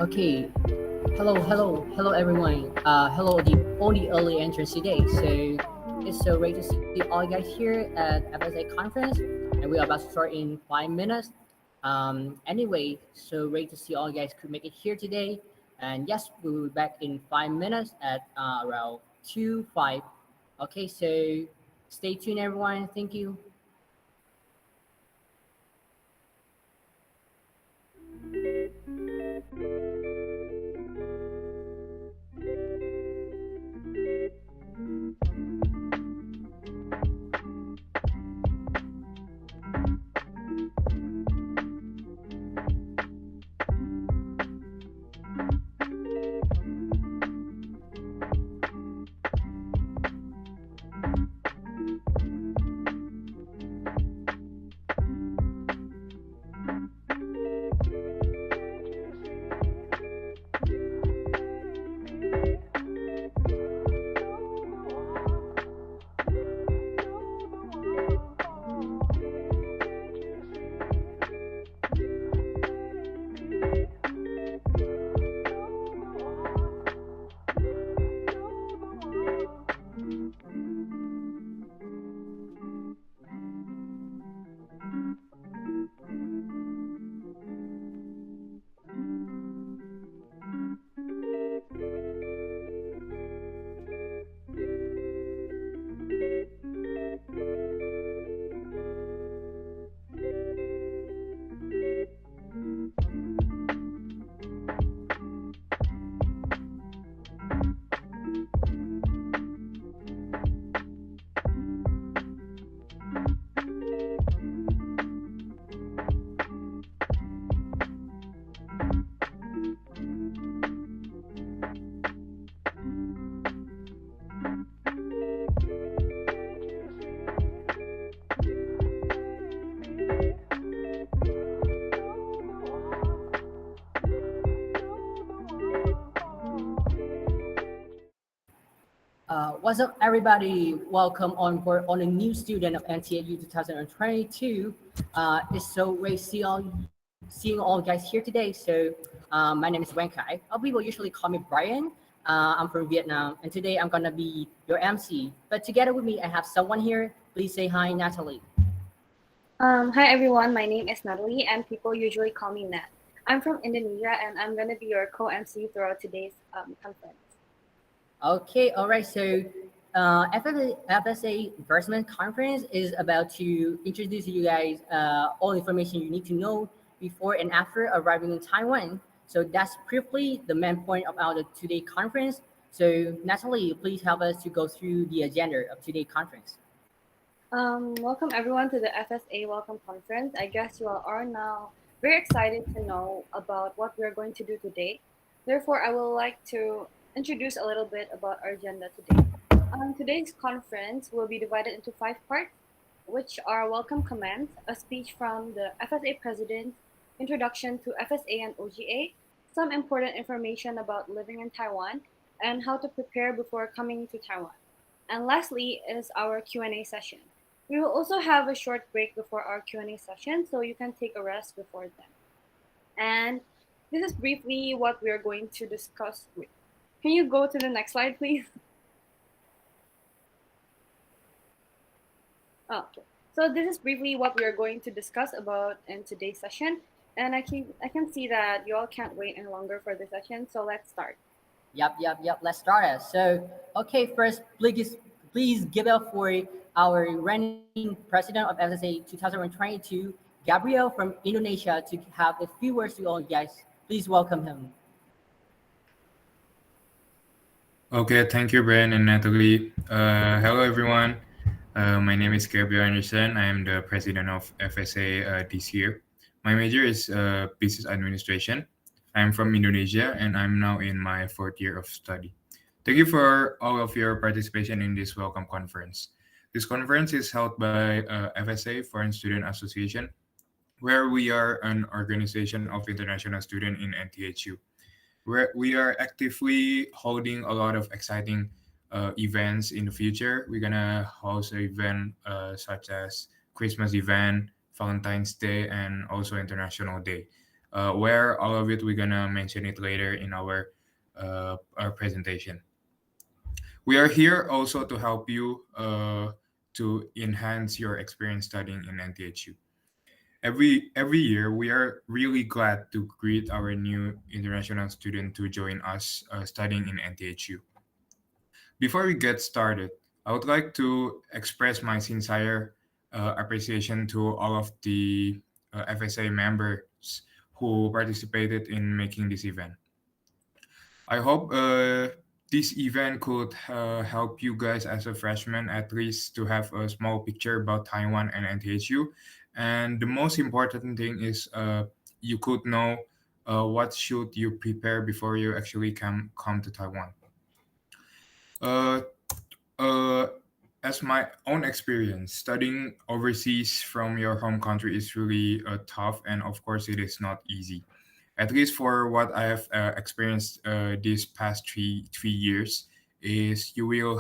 Okay, hello everyone. Hello all the early entrants today. So it's so great to see all you guys here at FSA conference, and we are about to start in 5 minutes. Anyway, so great to see all you guys could make it here today. And yes, we will be back in 5 minutes at around 2:05. Okay, so stay tuned, everyone. Thank you. What's up, everybody? Welcome on board on a new student of NTHU 2022. It's so great seeing all guys here today. So, my name is Wenkai. People usually call me Brian. I'm from Vietnam, and today I'm gonna be your MC. But together with me, I have someone here. Please say hi, Natalie. Hi everyone, my name is Natalie and people usually call me Nat. I'm from Indonesia and I'm going to be your co-MC throughout today's conference. Okay, all right. So, FSA Investment Conference is about to introduce you guys all information you need to know before and after arriving in Taiwan. So that's briefly the main point of our today conference. So Natalie, please help us to go through the agenda of today's conference. Welcome everyone to the FSA Welcome Conference. I guess you all are now very excited to know about what we're going to do today. Therefore, I would like to introduce a little bit about our agenda today. Today's conference will be divided into 5 parts, which are welcome comments, a speech from the FSA president, introduction to FSA and OGA, some important information about living in Taiwan, and how to prepare before coming to Taiwan. And lastly is our Q&A session. We will also have a short break before our Q&A session, so you can take a rest before then. And this is briefly what we are going to discuss with. Can you go to the next slide, please? Oh, okay. So this is briefly what we are going to discuss about in today's session. And I can see that you all can't wait any longer for the session, so let's start. Yep. Let's start it. So, okay, first, please give up for our reigning president of FSA 2022, Gabriel from Indonesia, to have a few words to all you guys. Please welcome him. Okay, thank you, Brian and Natalie. Hello, everyone. My name is Gabriel Anderson. I am the president of FSA this year. My major is business administration. I'm from Indonesia and I'm now in my 4th year of study. Thank you for all of your participation in this welcome conference. This conference is held by FSA, Foreign Student Association, where we are an organization of international students in NTHU. We are actively holding a lot of exciting events in the future. We're gonna host an event such as Christmas event, Valentine's Day, and also International Day. where all of it we're gonna mention it later in our presentation. We are here also to help you to enhance your experience studying in NTHU. Every year, we are really glad to greet our new international student to join us studying in NTHU. Before we get started, I would like to express my sincere appreciation to all of the FSA members who participated in making this event. I hope this event could help you guys as a freshman at least to have a small picture about Taiwan and NTHU. And the most important thing is you could know what should you prepare before you actually come to Taiwan. Uh, uh, as my own experience, studying overseas from your home country is really tough, and of course, it is not easy. At least for what I have experienced these past three years, is you will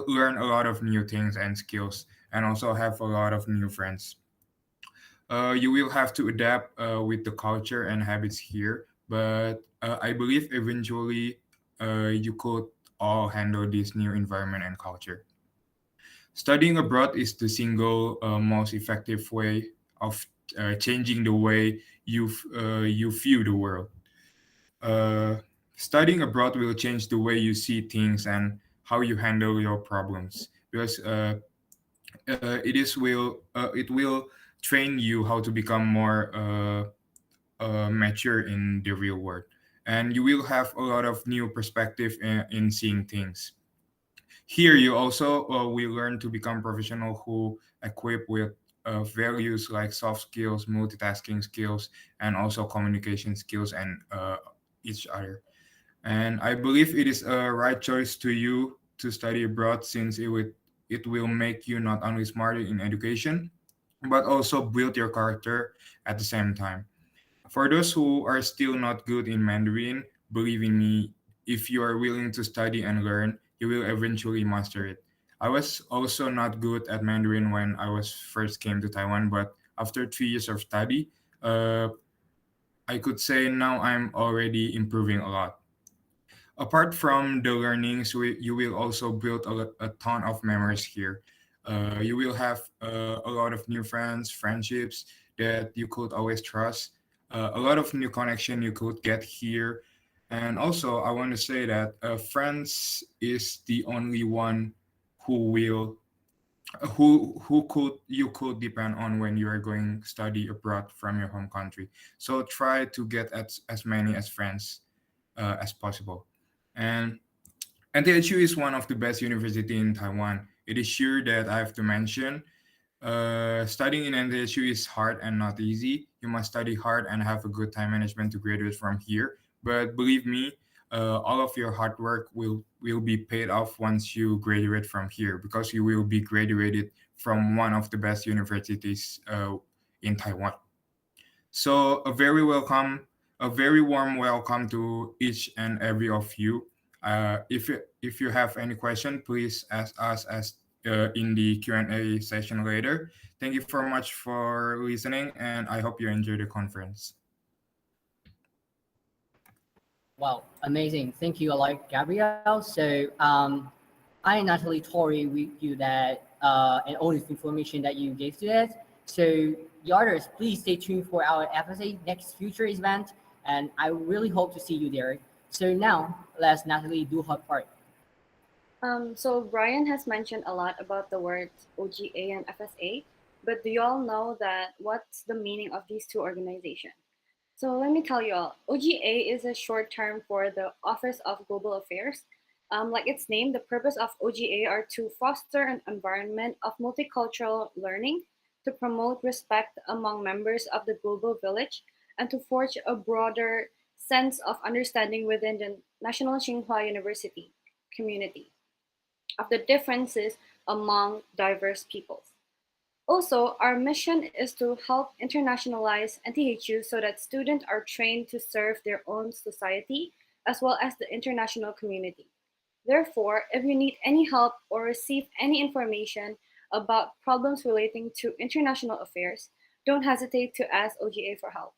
learn a lot of new things and skills, and also have a lot of new friends. You will have to adapt with the culture and habits here, but I believe eventually you could all handle this new environment and culture. Studying abroad is the single most effective way of changing the way you view the world. Uh, Studying abroad will change the way you see things and how you handle your problems because it will train you how to become more mature in the real world, and you will have a lot of new perspective in seeing things. Here, you also will learn to become professional who equip with values like soft skills, multitasking skills, and also communication skills and each other. And I believe it is a right choice to you to study abroad since it will make you not only smarter in education, but also build your character at the same time. For those who are still not good in Mandarin, believe in me, if you are willing to study and learn, you will eventually master it. I was also not good at Mandarin when I was first came to Taiwan, but after 3 years of study, uh, I could say now I'm already improving a lot. Apart from the learnings, you will also build a ton of memories here. You will have a lot of new friends, friendships that you could always trust, a lot of new connection you could get here. And also, I want to say that friends is the only one who will who could you could depend on when you are going study abroad from your home country. So try to get as many as friends as possible. And NTHU is one of the best university in Taiwan. It is sure that I have to mention. Studying in NTHU is hard and not easy. You must study hard and have a good time management to graduate from here. But believe me, all of your hard work will be paid off once you graduate from here because you will be graduated from one of the best universities in Taiwan. So a very warm welcome to each and every of you. If you have any question, please ask us as in the Q&A session later. Thank you very much for listening, and I hope you enjoy the conference. Wow, amazing. Thank you a lot, Gabrielle. So I naturally told you that and all this information that you gave to us. So the others, please stay tuned for our FSA next future event, and I really hope to see you there. So now let's Natalie do her part. So Brian has mentioned a lot about the words OGA and FSA, but do you all know that what's the meaning of these two organizations? So let me tell you all, OGA is a short term for the Office of Global Affairs. Like its name, the purpose of OGA are to foster an environment of multicultural learning, to promote respect among members of the global village, and to forge a broader sense of understanding within the National Tsinghua University community of the differences among diverse peoples. Also, our mission is to help internationalize NTHU so that students are trained to serve their own society as well as the international community. Therefore, if you need any help or receive any information about problems relating to international affairs, don't hesitate to ask OGA for help.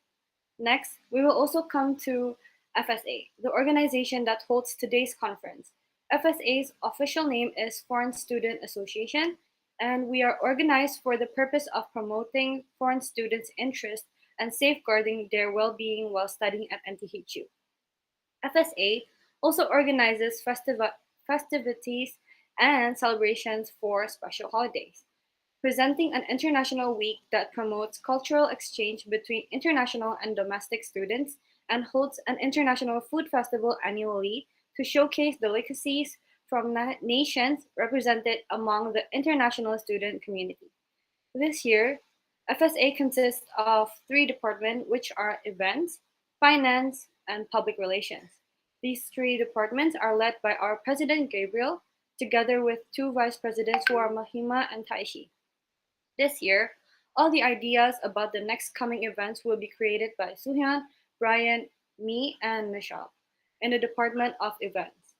Next, we will also come to FSA, the organization that holds today's conference. FSA's official name is Foreign Student Association, and we are organized for the purpose of promoting foreign students' interest and safeguarding their well being while studying at NTHU. FSA also organizes festivities and celebrations for special holidays, presenting an international week that promotes cultural exchange between international and domestic students and holds an international food festival annually to showcase delicacies from nations represented among the international student community. This year, FSA consists of three departments, which are events, finance, and public relations. These three departments are led by our president Gabriel, together with two vice presidents who are Mahima and Taishi. This year, all the ideas about the next coming events will be created by Suhyun, Brian, me, and Michelle in the Department of Events.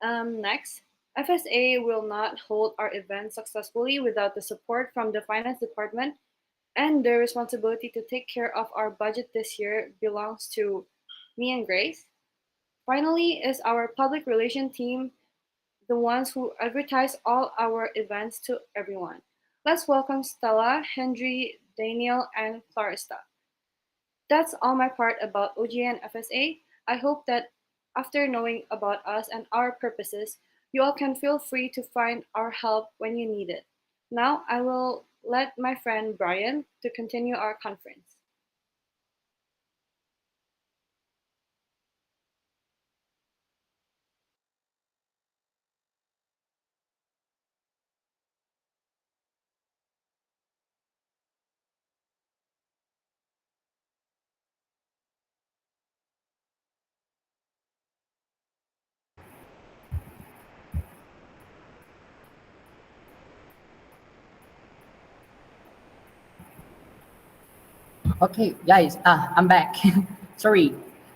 Next, FSA will not hold our events successfully without the support from the Finance Department, and the responsibility to take care of our budget this year belongs to me and Grace. Finally, is our public relation team, the ones who advertise all our events to everyone. Let's welcome Stella, Henry, Daniel, and Clarista. That's all my part about OGA and FSA. I hope that after knowing about us and our purposes, you all can feel free to find our help when you need it. Now I will let my friend Brian to continue our conference. Okay, guys, I'm back. Sorry.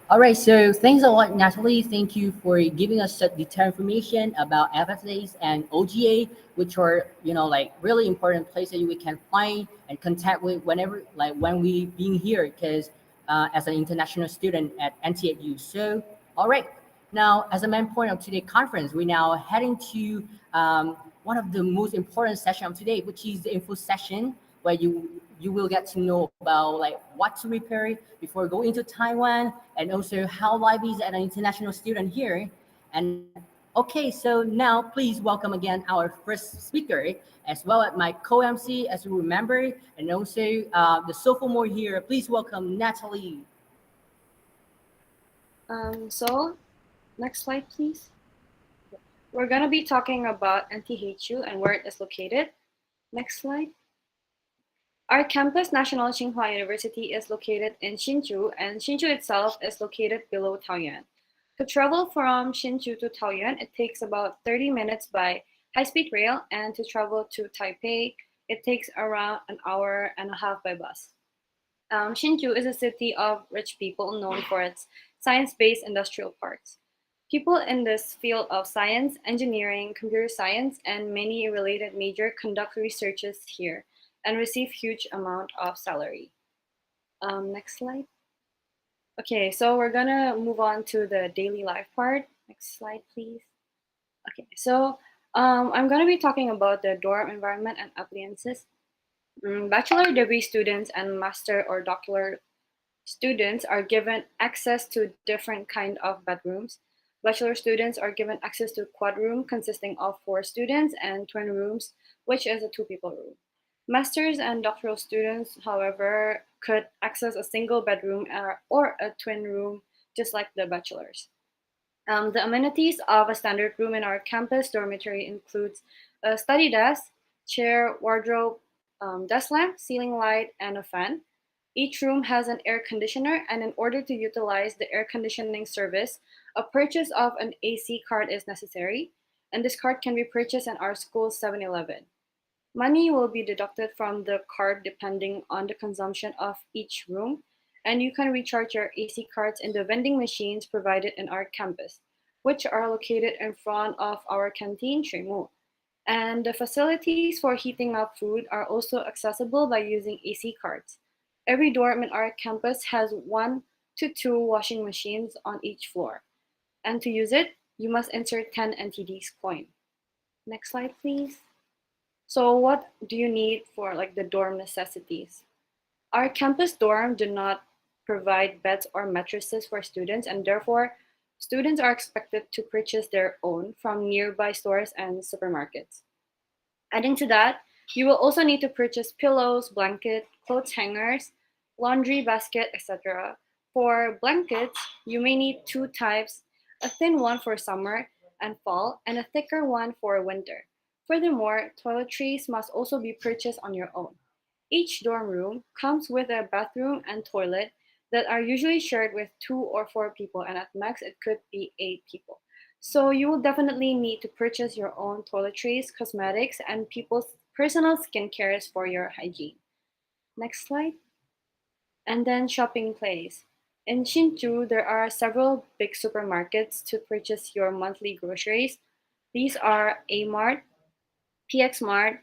All right, so thanks a lot, Natalie. Thank you for giving us such detailed information about FSAs and OGA, which are like really important places we can find and contact with whenever like when we being here, because as an international student at NTHU. So, all right, now as a main point of today's conference, we're now heading to one of the most important session of today, which is the info session where you will get to know about like what to prepare before going to Taiwan, and also how life is as an international student here. And okay, so now please welcome again our first speaker, as well as my co-MC, as you remember, and also the sophomore here. Please welcome Natalie. So, next slide, please. We're going to be talking about NTHU and where it is located. Next slide. Our campus, National Tsinghua University, is located in Hsinchu, and Hsinchu itself is located below Taoyuan. To travel from Hsinchu to Taoyuan, it takes about 30 minutes by high-speed rail, and to travel to Taipei, it takes around an hour and a half by bus. Hsinchu is a city of rich people known for its science-based industrial parks. People in this field of science, engineering, computer science, and many related major conduct researches here and receive huge amount of salary. Next slide. Okay, so we're gonna move on to the daily life part. Next slide, please. Okay, so I'm gonna be talking about the dorm environment and appliances. Bachelor degree students and master or doctoral students are given access to different kind of bedrooms. Bachelor students are given access to quad room consisting of 4 students and twin rooms, which is a 2 people room. Masters and doctoral students, however, could access a single bedroom or a twin room, just like the bachelors. The amenities of a standard room in our campus dormitory includes a study desk, chair, wardrobe, desk lamp, ceiling light, and a fan. Each room has an air conditioner, and in order to utilize the air conditioning service, a purchase of an AC card is necessary, and this card can be purchased in our school's 7-Eleven. Money will be deducted from the card depending on the consumption of each room, and you can recharge your AC cards in the vending machines provided in our campus, which are located in front of our canteen, Shuimu. And the facilities for heating up food are also accessible by using AC cards. Every dorm in our campus has one to 2 washing machines on each floor. And to use it, you must insert 10 NTDs coin. Next slide, please. So what do you need for like the dorm necessities? Our campus dorm do not provide beds or mattresses for students, and therefore students are expected to purchase their own from nearby stores and supermarkets. Adding to that, you will also need to purchase pillows, blanket, clothes hangers, laundry basket, etc. For blankets, you may need two types, a thin one for summer and fall, and a thicker one for winter. Furthermore, toiletries must also be purchased on your own. Each dorm room comes with a bathroom and toilet that are usually shared with 2 or 4 people, and at max it could be 8 people. So you will definitely need to purchase your own toiletries, cosmetics, and people's personal skincares for your hygiene. Next slide. And then shopping place. In Shinju, there are several big supermarkets to purchase your monthly groceries. These are A Mart, PX Mart,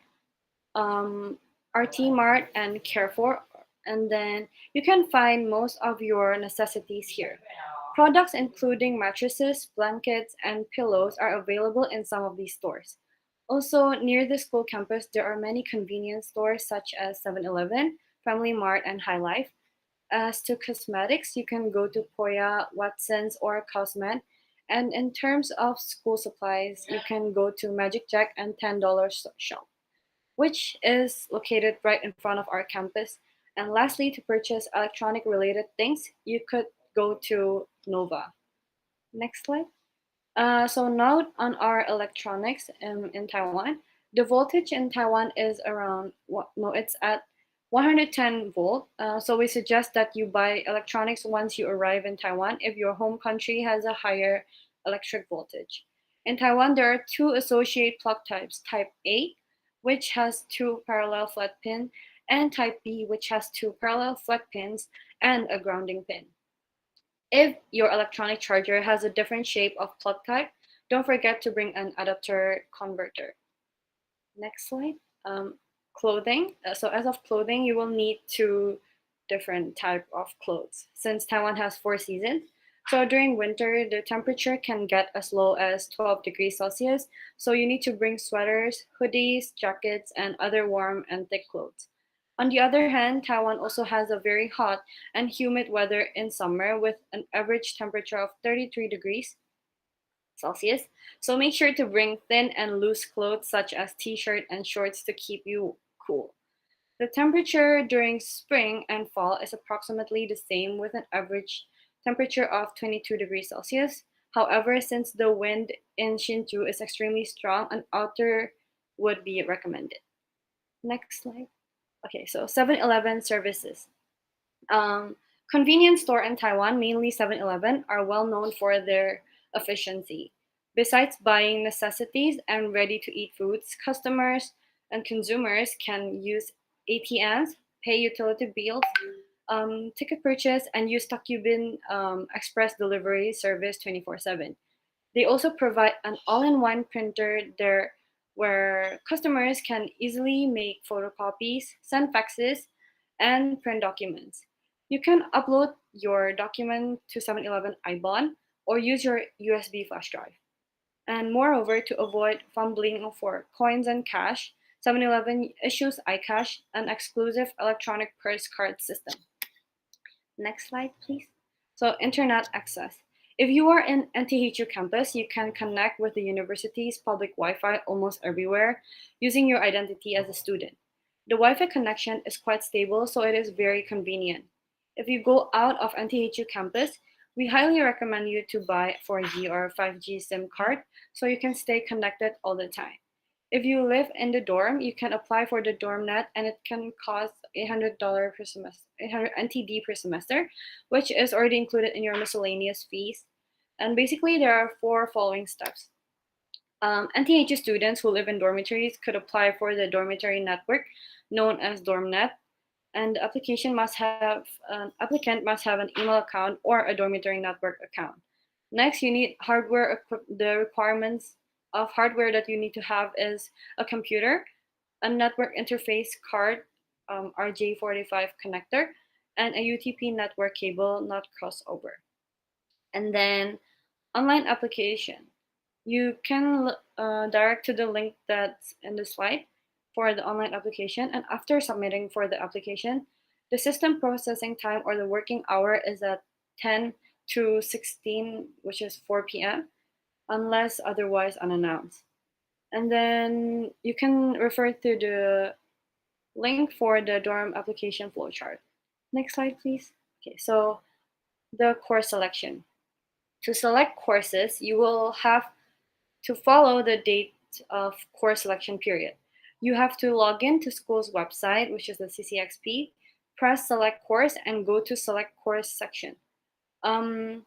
um, RT Mart, and Carrefour. And then you can find most of your necessities here. Products including mattresses, blankets, and pillows are available in some of these stores. Also, near the school campus, there are many convenience stores such as 7-Eleven, Family Mart, and High Life. As to cosmetics, you can go to Poya, Watson's, or Cosmet. And in terms of school supplies, you can go to Magic Jack and $10 shop, which is located right in front of our campus. And lastly, to purchase electronic related things, you could go to Nova. Next slide. So note on our electronics in Taiwan, the voltage in Taiwan is around no, it's at 110 volt. So we suggest that you buy electronics once you arrive in Taiwan if your home country has a higher electric voltage. In Taiwan, there are two associate plug types: Type A, which has two parallel flat pins, and Type B, which has two parallel flat pins and a grounding pin. If your electronic charger has a different shape of plug type, don't forget to bring an adapter converter. Next slide. Clothing. So as of clothing, you will need two different type of clothes since Taiwan has 4 seasons. So during winter, the temperature can get as low as 12 degrees Celsius. So you need to bring sweaters, hoodies, jackets, and other warm and thick clothes. On the other hand, Taiwan also has a very hot and humid weather in summer with an average temperature of 33 degrees Celsius. So make sure to bring thin and loose clothes such as t-shirt and shorts to keep you cool. The temperature during spring and fall is approximately the same with an average temperature of 22 degrees Celsius. However, since the wind in Shinju is extremely strong, an outer would be recommended. Next slide. Okay, so 7-Eleven services. Um, Convenience store in Taiwan, mainly 7-Eleven, are well known for their efficiency. Besides buying necessities and ready-to-eat foods, customers and consumers can use ATMs, pay utility bills, ticket purchase, and use Takubin express delivery service 24/7. They also provide an all-in-one printer there where customers can easily make photocopies, send faxes, and print documents. You can upload your document to 7-Eleven iBond or use your USB flash drive. And moreover, to avoid fumbling for coins and cash, 7-Eleven issues iCash, an exclusive electronic purse card system. Next slide, please. So, internet access. If you are in NTHU campus, you can connect with the university's public Wi-Fi almost everywhere using your identity as a student. The Wi-Fi connection is quite stable, so it is very convenient. If you go out of NTHU campus, we highly recommend you to buy 4G or 5G SIM card so you can stay connected all the time. If you live in the dorm, you can apply for the dorm net and it can cost $800 per semester, 800 NTD per semester, which is already included in your miscellaneous fees. And basically, there are four following steps. NTHU students who live in dormitories could apply for the dormitory network known as DormNet, and the applicant must have an email account or a dormitory network account. Next, you need hardware. The requirements of hardware that you need to have is a computer, a network interface card, RJ45 connector, and a UTP network cable not crossover. And then online application. You can direct to the link that's in the slide for the online application. And after submitting for the application, the system processing time or the working hour is at 10 to 16, which is 4 p.m., unless otherwise unannounced. And then you can refer to the link for the dorm application flowchart. Next slide, please. Okay, so the course selection. To select courses, you will have to follow the date of course selection period. You have to log in to school's website, which is the CCXP, press select course, and go to select course section. Um,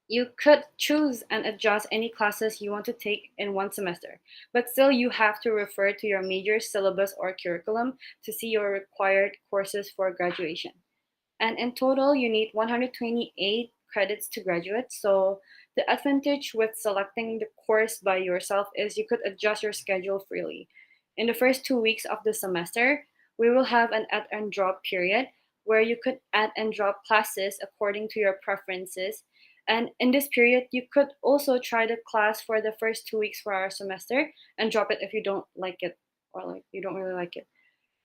you could choose and adjust any classes you want to take in one semester, but still you have to refer to your major syllabus or curriculum to see your required courses for graduation. And in total, you need 128 credits to graduate. So the advantage with selecting the course by yourself is you could adjust your schedule freely. In the first 2 weeks of the semester, we will have an add and drop period where you could add and drop classes according to your preferences. And in this period, you could also try the class for the first 2 weeks for our semester and drop it if you don't like it or like you don't really like it.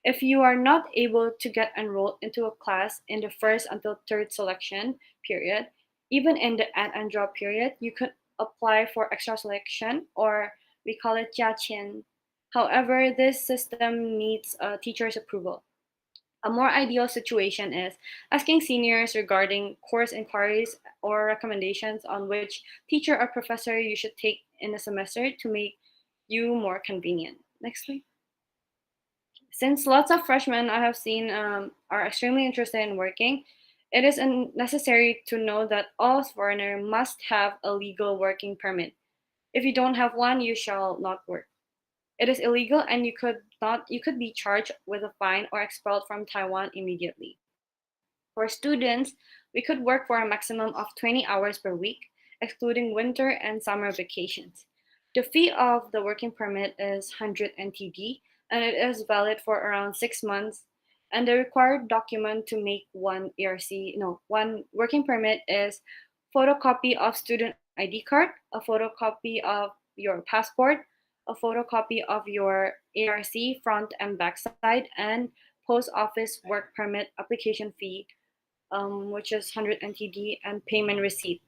If you are not able to get enrolled into a class in the first until third selection period, even in the add and drop period, you could apply for extra selection, or we call it 加签. However, this system needs a teacher's approval. A more ideal situation is asking seniors regarding course inquiries or recommendations on which teacher or professor you should take in a semester to make you more convenient. Next slide. Since lots of freshmen I have seen are extremely interested in working, it is necessary to know that all foreigner must have a legal working permit. If you don't have one, you shall not work. It is illegal, and you could be charged with a fine or expelled from Taiwan immediately. For students, we could work for a maximum of 20 hours per week, excluding winter and summer vacations. The fee of the working permit is 100 NTD, and it is valid for around 6 months. And the required document to make one working permit is photocopy of student ID card, a photocopy of your passport, a photocopy of your ARC front and back side, and post office work permit application fee, which is 100 NTD, and payment receipt.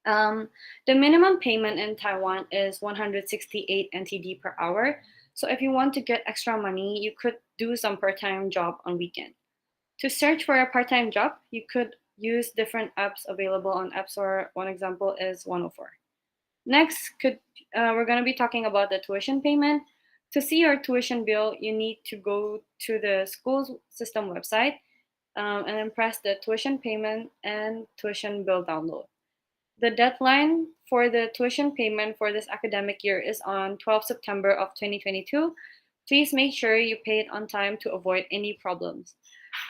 The minimum payment in Taiwan is 168 NTD per hour. So if you want to get extra money, you could do some part-time job on weekend. To search for a part-time job, you could use different apps available on App Store. One example is 104. Next, we're going to be talking about the tuition payment. To see your tuition bill, you need to go to the school system website, and then press the tuition payment and tuition bill download. The deadline for the tuition payment for this academic year is on 12 September of 2022. Please make sure you pay it on time to avoid any problems.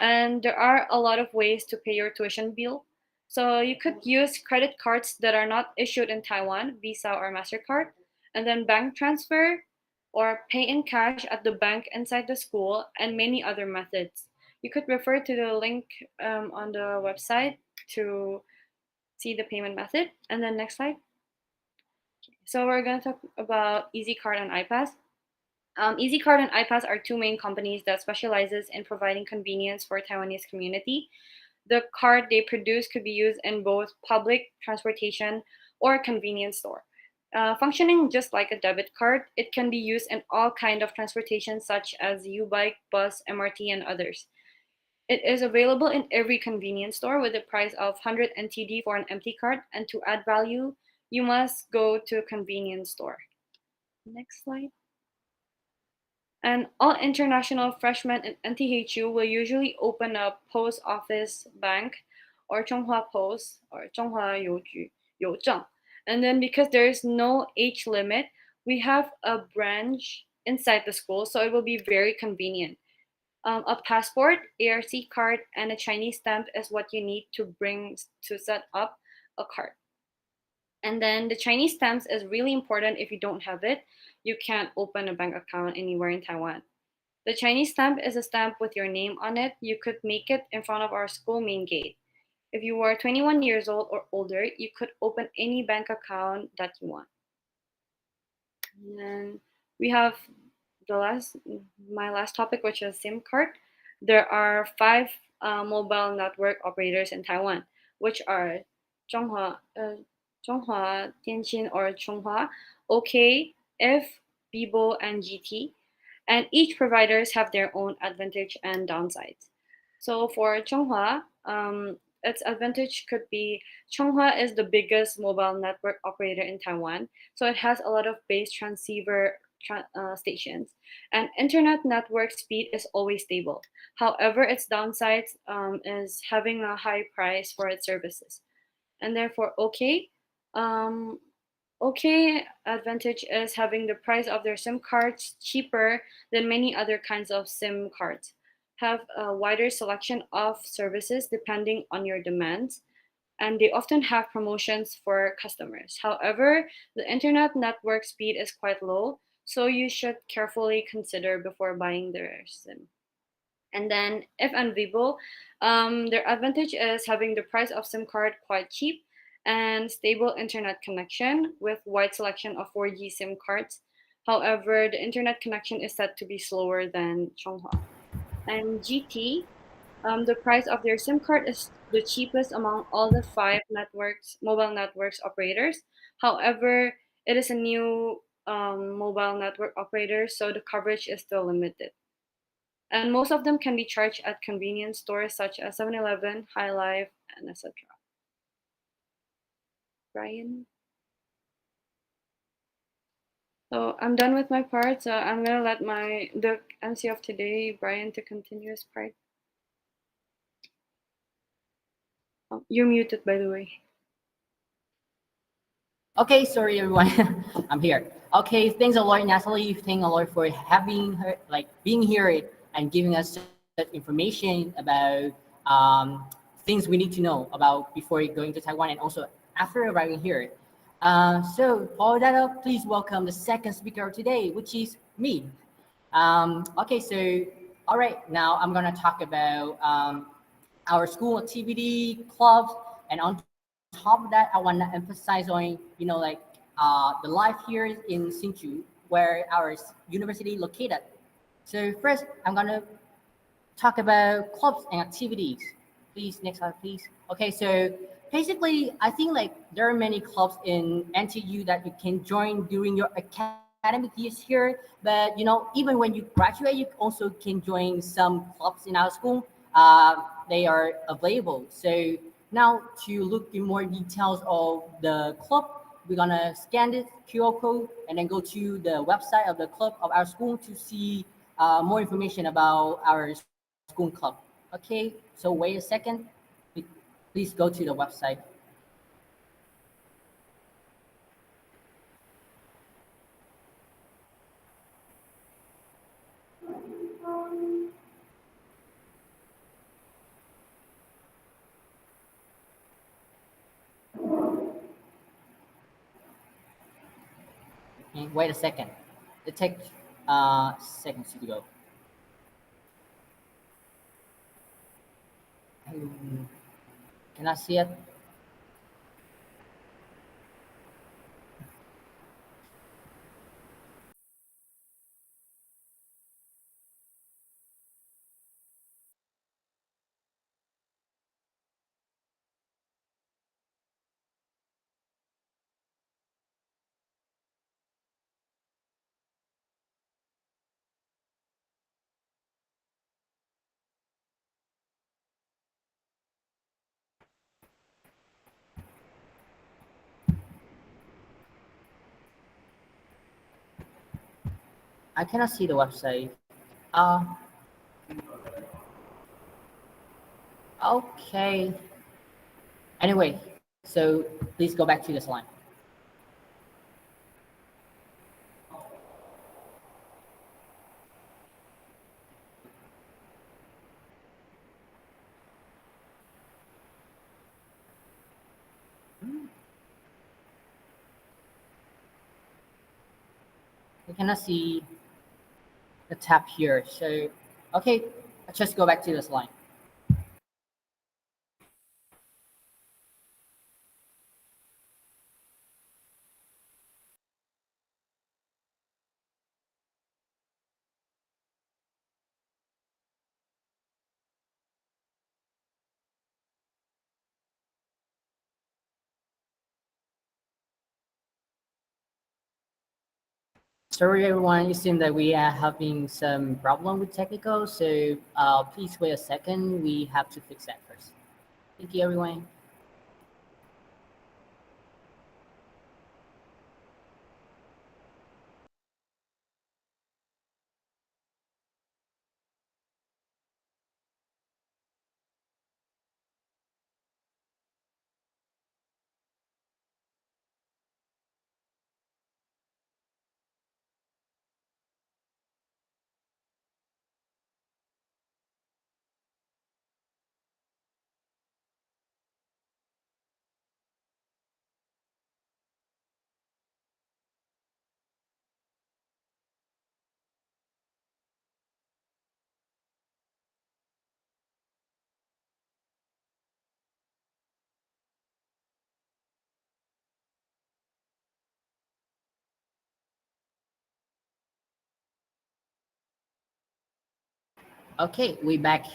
And there are a lot of ways to pay your tuition bill. So you could use credit cards that are not issued in Taiwan, Visa or MasterCard, and then bank transfer or pay in cash at the bank inside the school, and many other methods. You could refer to the link on the website to see the payment method. And then next slide. So we're going to talk about EasyCard and iPass. EasyCard and iPass are two main companies that specializes in providing convenience for Taiwanese community. The card they produce could be used in both public transportation or convenience store. Functioning just like a debit card, it can be used in all kind of transportation such as U-Bike, bus, MRT, and others. It is available in every convenience store with a price of 100 NTD for an empty card, and to add value, you must go to a convenience store. Next slide. And all international freshmen in NTHU will usually open a post office bank or Chonghua Post or Chonghua Youzheng. And then because there is no age limit, we have a branch inside the school, so it will be very convenient. A passport, ARC card, and a Chinese stamp is what you need to bring to set up a card. And then the Chinese stamps is really important. If you don't have it, you can't open a bank account anywhere in Taiwan. The Chinese stamp is a stamp with your name on it. You could make it in front of our school main gate. If you are 21 years old or older, you could open any bank account that you want. And then we have the last my last topic, which is SIM card. There are five mobile network operators in Taiwan, which are Zhonghua, Tianjin or Chonghua, OK, F, Bibo, and GT. And each providers have their own advantage and downsides. So for Chonghua, its advantage could be Chonghua is the biggest mobile network operator in Taiwan, so it has a lot of base transceiver stations, and internet network speed is always stable. However, its downside is having a high price for its services, and therefore um, OK advantage is having the price of their SIM cards cheaper than many other kinds of SIM cards. Have a wider selection of services depending on your demands, and they often have promotions for customers. However, the internet network speed is quite low, so you should carefully consider before buying their SIM. And then if and Vivo, their advantage is having the price of SIM card quite cheap and stable internet connection with wide selection of 4G SIM cards. However, the internet connection is said to be slower than Chonghua. And GT, the price of their SIM card is the cheapest among all the five mobile networks operators. However, it is a new mobile network operator, so the coverage is still limited. And most of them can be charged at convenience stores such as 7-Eleven, High Life, and etc. Brian? So I'm done with my part. So I'm gonna let the MC of today, Brian, to continue his part. Oh, you're muted, by the way. Okay, sorry everyone, I'm here. Okay, thanks a lot, Natalie. Thanks a lot for having her, like being here and giving us that information about things we need to know about before going to Taiwan and also after arriving here. So, follow that up, please welcome the second speaker of today, which is me. Okay, so all right, now I'm gonna talk about our school activity, clubs, and on top of that, I want to emphasize on, the life here in Hsinchu, where our university located. So first, I'm gonna talk about clubs and activities. Please, next slide, please. Okay, so basically, I think like there are many clubs in NTU that you can join during your academic years here. But even when you graduate, you also can join some clubs in our school. They are available. So now to look in more details of the club, we're gonna scan this QR code and then go to the website of the club of our school to see more information about our school club. Okay, so wait a second. Please go to the website. Okay, wait a second. It takes seconds to go. Can I see it? I cannot see the website. Okay. Anyway, so please go back to the slide. We cannot see. the tab here. So, okay, let's just go back to the slide. Sorry, everyone. It seems that we are having some problem with technical, so please wait a second. We have to fix that first. Thank you, everyone. Okay, we back.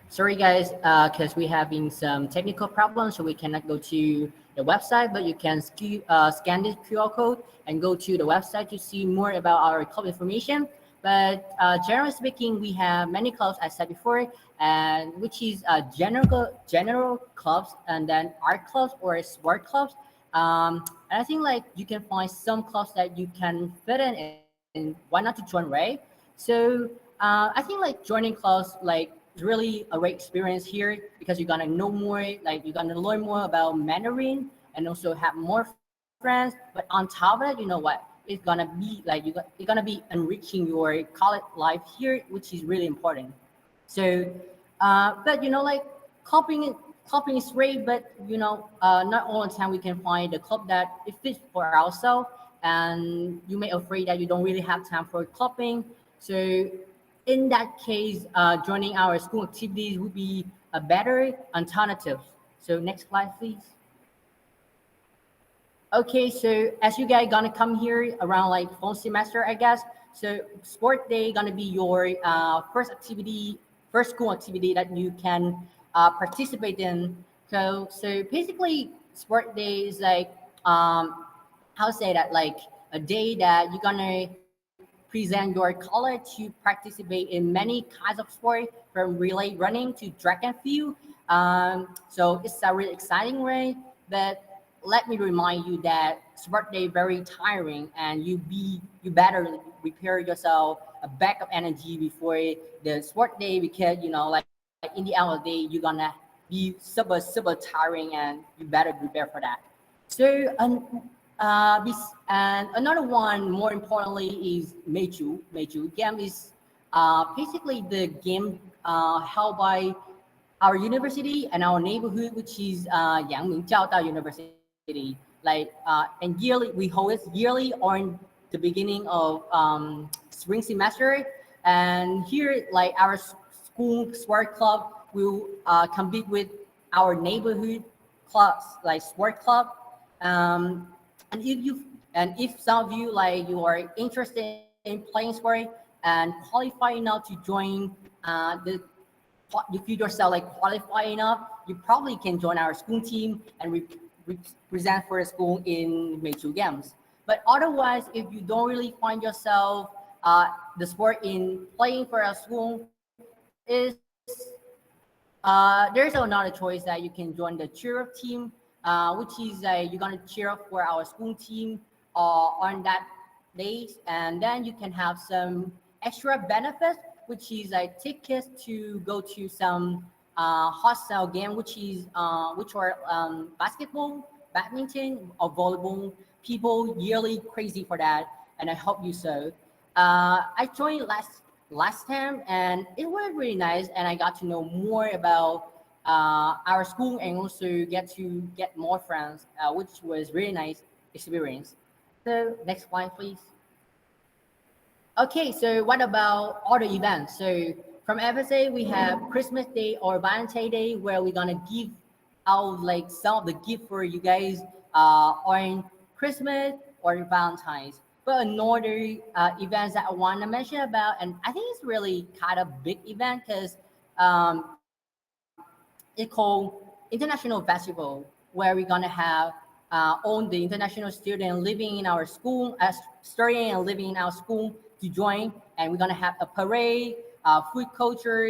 Sorry, guys, because we having some technical problems, so we cannot go to the website. But you can scan this QR code and go to the website to see more about our club information. But generally speaking, we have many clubs, I said before, and which is general clubs, and then art clubs or sport clubs. And I think like you can find some clubs that you can fit in, and why not to join, right? So I think like joining clubs like is really a great experience here because you're gonna know more, like you're gonna learn more about Mandarin and also have more friends. But on top of that, you know what? It's gonna be like you're gonna be enriching your college life here, which is really important. So, but you know, like clubbing is great, but you know, not all the time we can find the club that it fits for ourselves, and you may afraid that you don't really have time for clubbing. So, in that case, joining our school activities would be a better alternative. So, next slide, please. Okay, so as you guys gonna come here around like fall semester, I guess. So sport day gonna be your first activity, first school activity that you can participate in. So basically, sport day is like how say that like a day that you're gonna present your color to participate in many kinds of sport from relay running to track and field. So it's a really exciting way, but let me remind you that sport day very tiring, and you better prepare yourself a backup energy before the sport day, because you know like in the end of the day you're gonna be super tiring, and you better prepare for that. So and another one, more importantly, is Meiju. Meiju game is basically the game held by our university and our neighborhood, which is Yangming Jiaodao University. Like and yearly, we hold it yearly on the beginning of spring semester. And here, like our school sport club will compete with our neighborhood clubs, like sport club. Um, and if some of you like you are interested in playing sport and qualify enough to join the if you yourself like qualify enough, you probably can join our school team and represent for a school in major games. But otherwise, if you don't really find yourself the sport in playing for a school, is there's another choice that you can join the cheer up team, which is you're gonna cheer up for our school team on that days, and then you can have some extra benefits, which is like tickets to go to some hostile game, which are basketball, badminton, or volleyball. People yearly crazy for that, and I hope you so. I joined last time, and it was really nice, and I got to know more about our school, and also get more friends, which was really nice experience. So next slide, please. Okay, so what about other events? So from FSA, we have Christmas Day or Valentine Day where we're gonna give out like some of the gift for you guys on Christmas or Valentine's. But another events that I want to mention about, and I think it's really kind of big event because it's called International Festival, where we're gonna have all the international student living in our school, studying and living in our school to join, and we're gonna have a parade, food culture,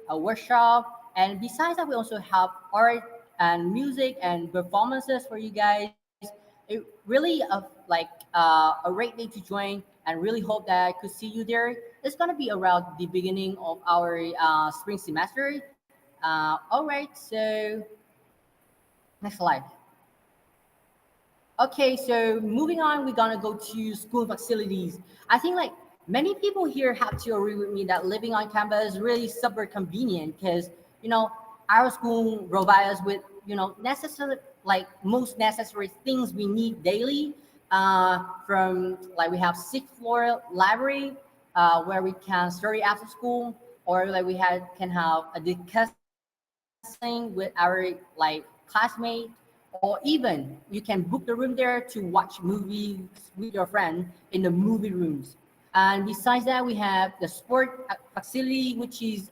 a workshop, and besides that, we also have art and music and performances for you guys. It really a great day to join, and really hope that I could see you there. It's gonna be around the beginning of our spring semester. All right, so next slide. Okay, so moving on, we're gonna go to school facilities. I think like many people here have to agree with me that living on campus is really super convenient because you know our school provides us with necessary like most necessary things we need daily. From like we have sixth floor library where we can study after school, or like we had can have a discussing with our like classmate, or even you can book the room there to watch movies with your friend in the movie rooms. And besides that, we have the sport facility, which is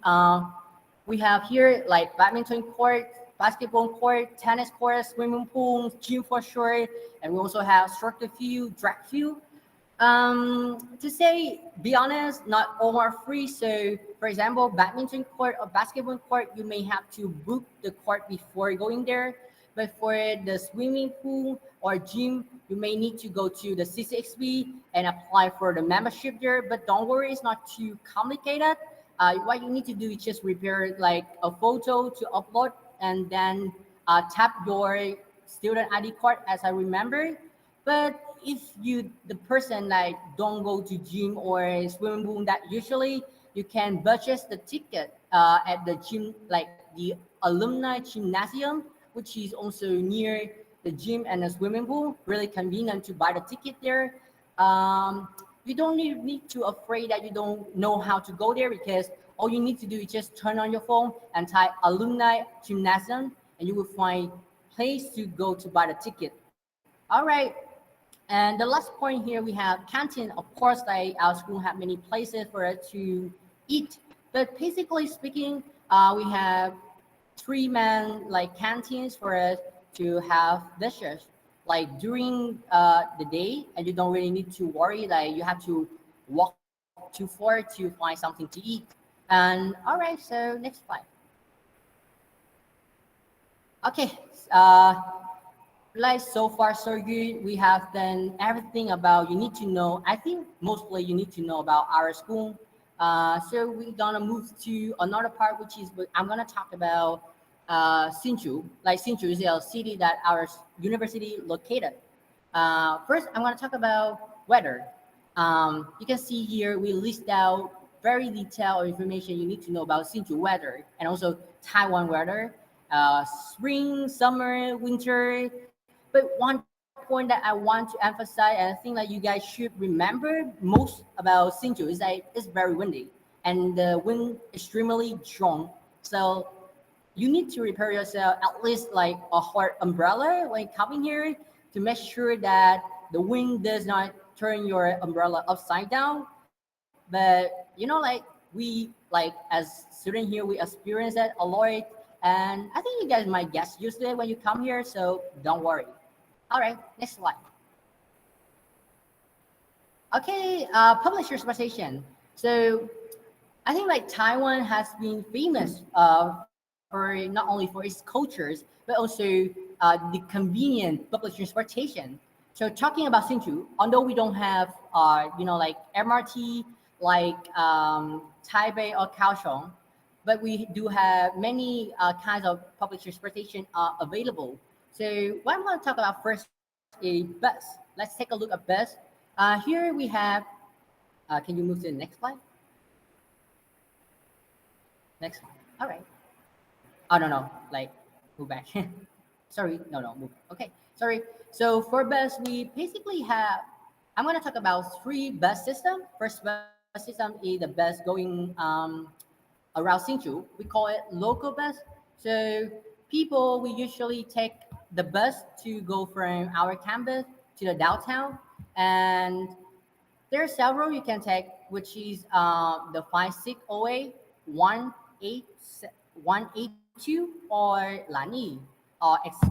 we have here like badminton court, basketball court, tennis court, swimming pool, gym for sure, and we also have soccer field, track field. To say, be honest, not all are free. So, for example, badminton court or basketball court, you may have to book the court before going there. But for the swimming pool or gym, you may need to go to the CCXP and apply for the membership there. But don't worry, it's not too complicated. What you need to do is just prepare like a photo to upload, and then tap your student ID card, as I remember. But if you the person like don't go to gym or swimming pool that usually, you can purchase the ticket at the gym, like the alumni gymnasium, which is also near the gym and the swimming pool. Really convenient to buy the ticket there. You don't need to afraid that you don't know how to go there, because all you need to do is just turn on your phone and type alumni gymnasium, and you will find place to go to buy the ticket. All right. And the last point here, we have canteen. Of course, like our school have many places for us to eat. But basically speaking, we have three man like canteens for us to have dishes. Like during the day, and you don't really need to worry that you have to walk too far to find something to eat. And all right, so next slide. Okay. Uh, like so far so good. We have done everything about you need to know. I think mostly you need to know about our school. So we're gonna move to another part, which is I'm gonna talk about Sinchu. Like Sinchu is a city that our university located. First, I'm gonna talk about weather. You can see here we list out very detailed information you need to know about Sinchu weather and also Taiwan weather, spring, summer, winter. But one point that I want to emphasize, and I think that you guys should remember most about Sinju, is that it's very windy and the wind extremely strong. So you need to prepare yourself at least like a hard umbrella when coming here to make sure that the wind does not turn your umbrella upside down. But we like as student here, we experience that a lot, and I think you guys might get used to it when you come here. So don't worry. All right, next slide. Okay, publishers presentation. So I think like Taiwan has been famous for not only for its cultures, but also the convenient public transportation. So talking about Hsinchu, although we don't have like MRT like Taipei or Kaohsiung, but we do have many kinds of public transportation available. So what I'm going to talk about first is bus. Let's take a look at bus. Here we have. Can you move to the next slide? Next one. All right. Oh no no, like move back. Sorry, no move. Okay, sorry. So for bus, we basically have. I'm gonna talk about three bus system. First bus system is the best going around Hsinchu. We call it local bus. So people we usually take the bus to go from our campus to the downtown, and there are several you can take, which is the 5608, 182, or Lani,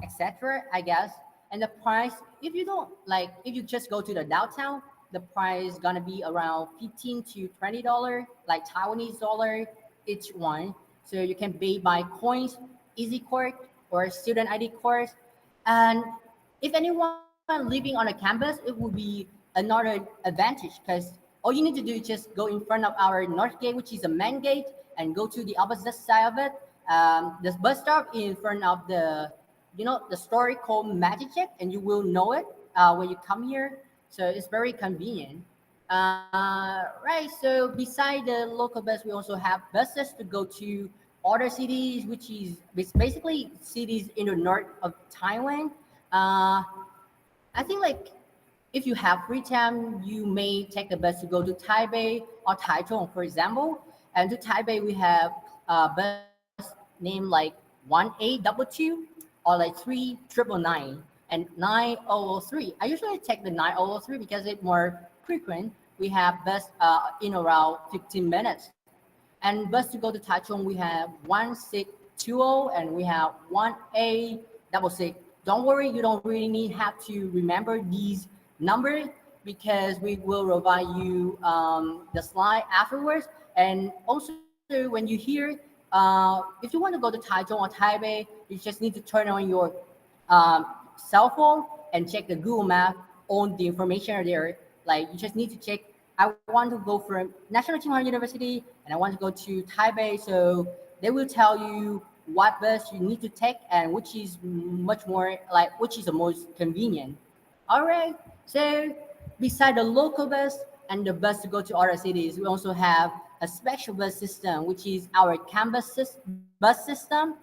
etc. I guess. And the price, if you don't like, if you just go to the downtown, the price is gonna be around $15 to $20, like Taiwanese dollar each one. So you can pay by coins, Easy Court, or student ID cards. And if anyone living on a campus, it will be another advantage because all you need to do is just go in front of our north gate, which is the main gate, and go to the opposite side of it. The bus stop in front of the story called Magic Check, and you will know it when you come here. So it's very convenient. Right. So beside the local bus, we also have buses to go to other cities, which is basically cities in the north of Taiwan. Uh, I think like if you have free time, you may take the bus to go to Taipei or Taichung, for example. And to Taipei, we have a bus named like 1822 or like 3999 and 9003. I usually take the 9003 because it's more frequent. We have bus in around 15 minutes. And bus to go to Taichung, we have 1620 and we have 1866. Don't worry, you don't really need have to remember these numbers because we will provide you the slide afterwards. And also, when you hear, if you want to go to Taichung or Taipei, you just need to turn on your cell phone and check the Google map on the information there. Like you just need to check. I want to go from National Tsinghua University and I want to go to Taipei, so they will tell you what bus you need to take and which is much more like which is the most convenient. All right. So beside the local bus and the bus to go to other cities, we also have a special bus system, which is our bus system.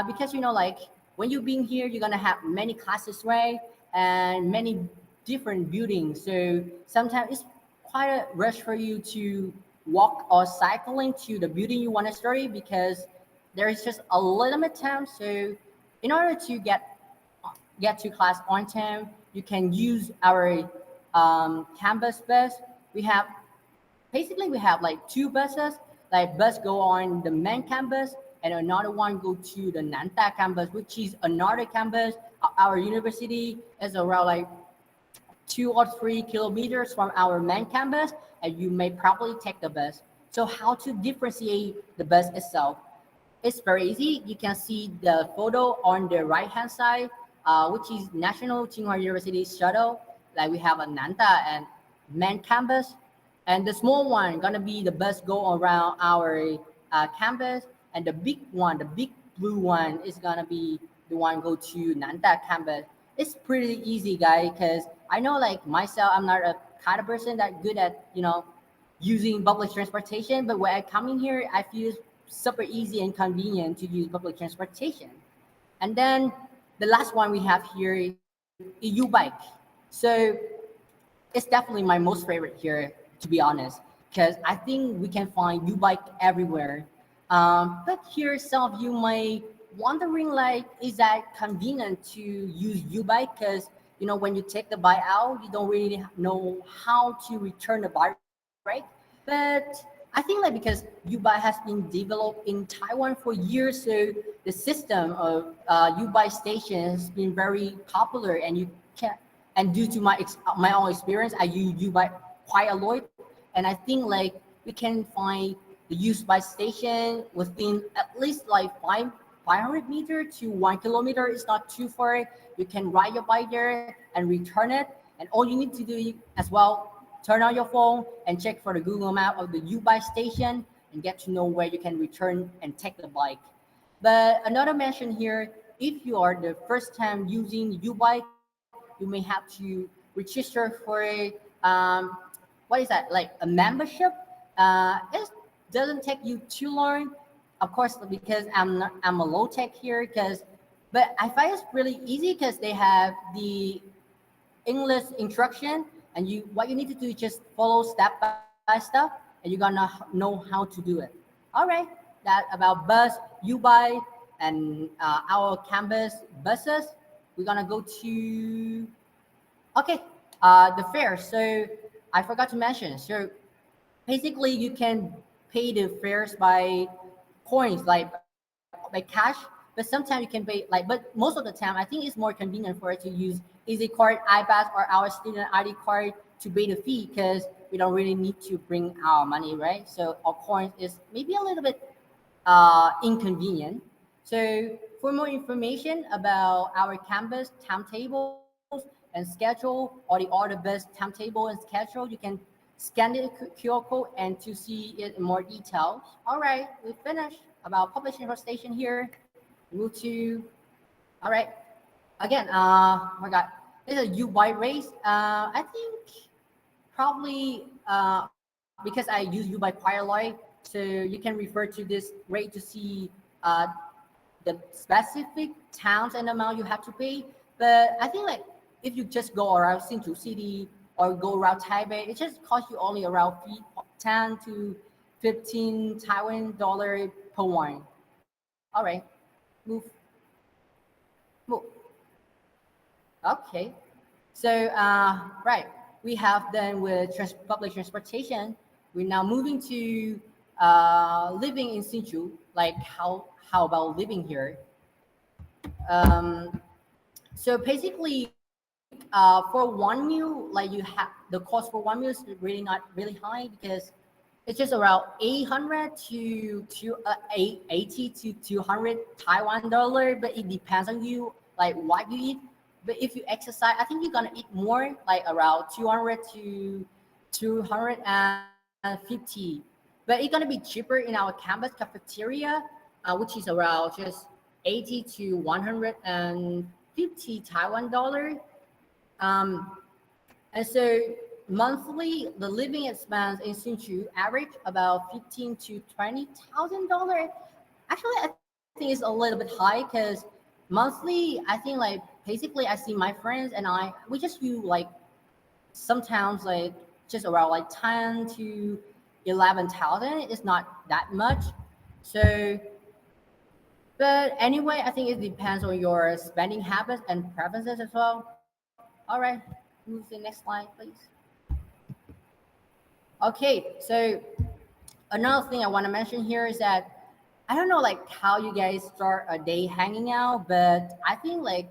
Because like when you're being here, you're gonna have many classes, right? And many different buildings. So sometimes it's quite a rush for you to walk or cycling to the building you want to study because there is just a limited time. So in order to get to class on time, you can use our campus bus. We have we have like two buses. Like bus go on the main campus and another one go to the Nanta campus, which is another campus. Our university is around like 2 or 3 kilometers from our main campus, and you may probably take the bus. So how to differentiate the bus itself? It's very easy. You can see the photo on the right hand side, which is National Tsinghua University shuttle. Like we have a Nanta and main campus, and the small one gonna be the bus go around our campus, and the big one, the big blue one, is gonna be the one go to Nanta campus. It's pretty easy, guys, because I know like myself, I'm not a kind of person that good at using public transportation, but when I come in here, I feel super easy and convenient to use public transportation. And then the last one we have here is U bike. So it's definitely my most favorite here, to be honest, because I think we can find U bike everywhere. But here, some of you might wondering like, is that convenient to use U bike? Because when you take the bike out, you don't really know how to return the bike, right? But I think like because U-Bike has been developed in Taiwan for years, so the system of U-Bike stations has been very popular, and you can. And due to my own experience, I use U-Bike quite a lot, and I think like we can find the U-Bike station within at least like 500 meters to 1 kilometer. It's not too far. You can ride your bike there and return it, and all you need to do as well, turn on your phone and check for the Google map of the U-Bike station and get to know where you can return and take the bike. But another mention here, if you are the first time using U-Bike, you may have to register for what is that, like a membership. It doesn't take you too long, of course, because I'm a low tech here. Because, but I find it's really easy because they have the English instruction, and what you need to do is just follow step by step. and you're gonna know how to do it. All right, that about bus, you buy, and our campus buses. We're gonna go to okay, the fare. So I forgot to mention. So basically, you can pay the fares by coins, like by cash. But sometimes you can pay like, but most of the time, I think it's more convenient for it to use Easy Card, iPass, or our student ID card to pay the fee because we don't really need to bring our money, right? So our coins is maybe a little bit inconvenient. So for more information about our campus timetables and schedule, or the order bus timetable and schedule, you can scan the QR code and to see it in more detail. All right, we finished about publishing our station here. Move to all right again. Forgot this is a U by race. I think probably because I use U by quite a lot, so you can refer to this rate to see uh, the specific towns and amount you have to pay. But I think like if you just go around Hsinchu City or go around Taipei, it just costs you only around 10 to 15 Taiwan dollar per wine. All right, move, move. Okay, so right, we have then with public transportation. We're now moving to living in Hsinchu. Like how about living here? Um, so basically, for one meal, like you have the cost for one meal is really not really high because it's just around 800 to 80 to 200 Taiwan dollar, but it depends on you, like what you eat. But if you exercise, I think you're gonna eat more, like around 200 to 250. But it's gonna be cheaper in our campus cafeteria, which is around just 80 to 150 Taiwan dollar. Um, and so monthly, the living expense in Hsinchu average about 15 to $20,000. Actually, I think it's a little bit high because monthly, I think like basically I see my friends and we just use like sometimes like just around like 10 to 11,000. It's not that much. So, but anyway, I think it depends on your spending habits and preferences as well. All right, move to the next slide, please. Okay, so another thing I want to mention here is that I don't know like how you guys start a day hanging out, but I think like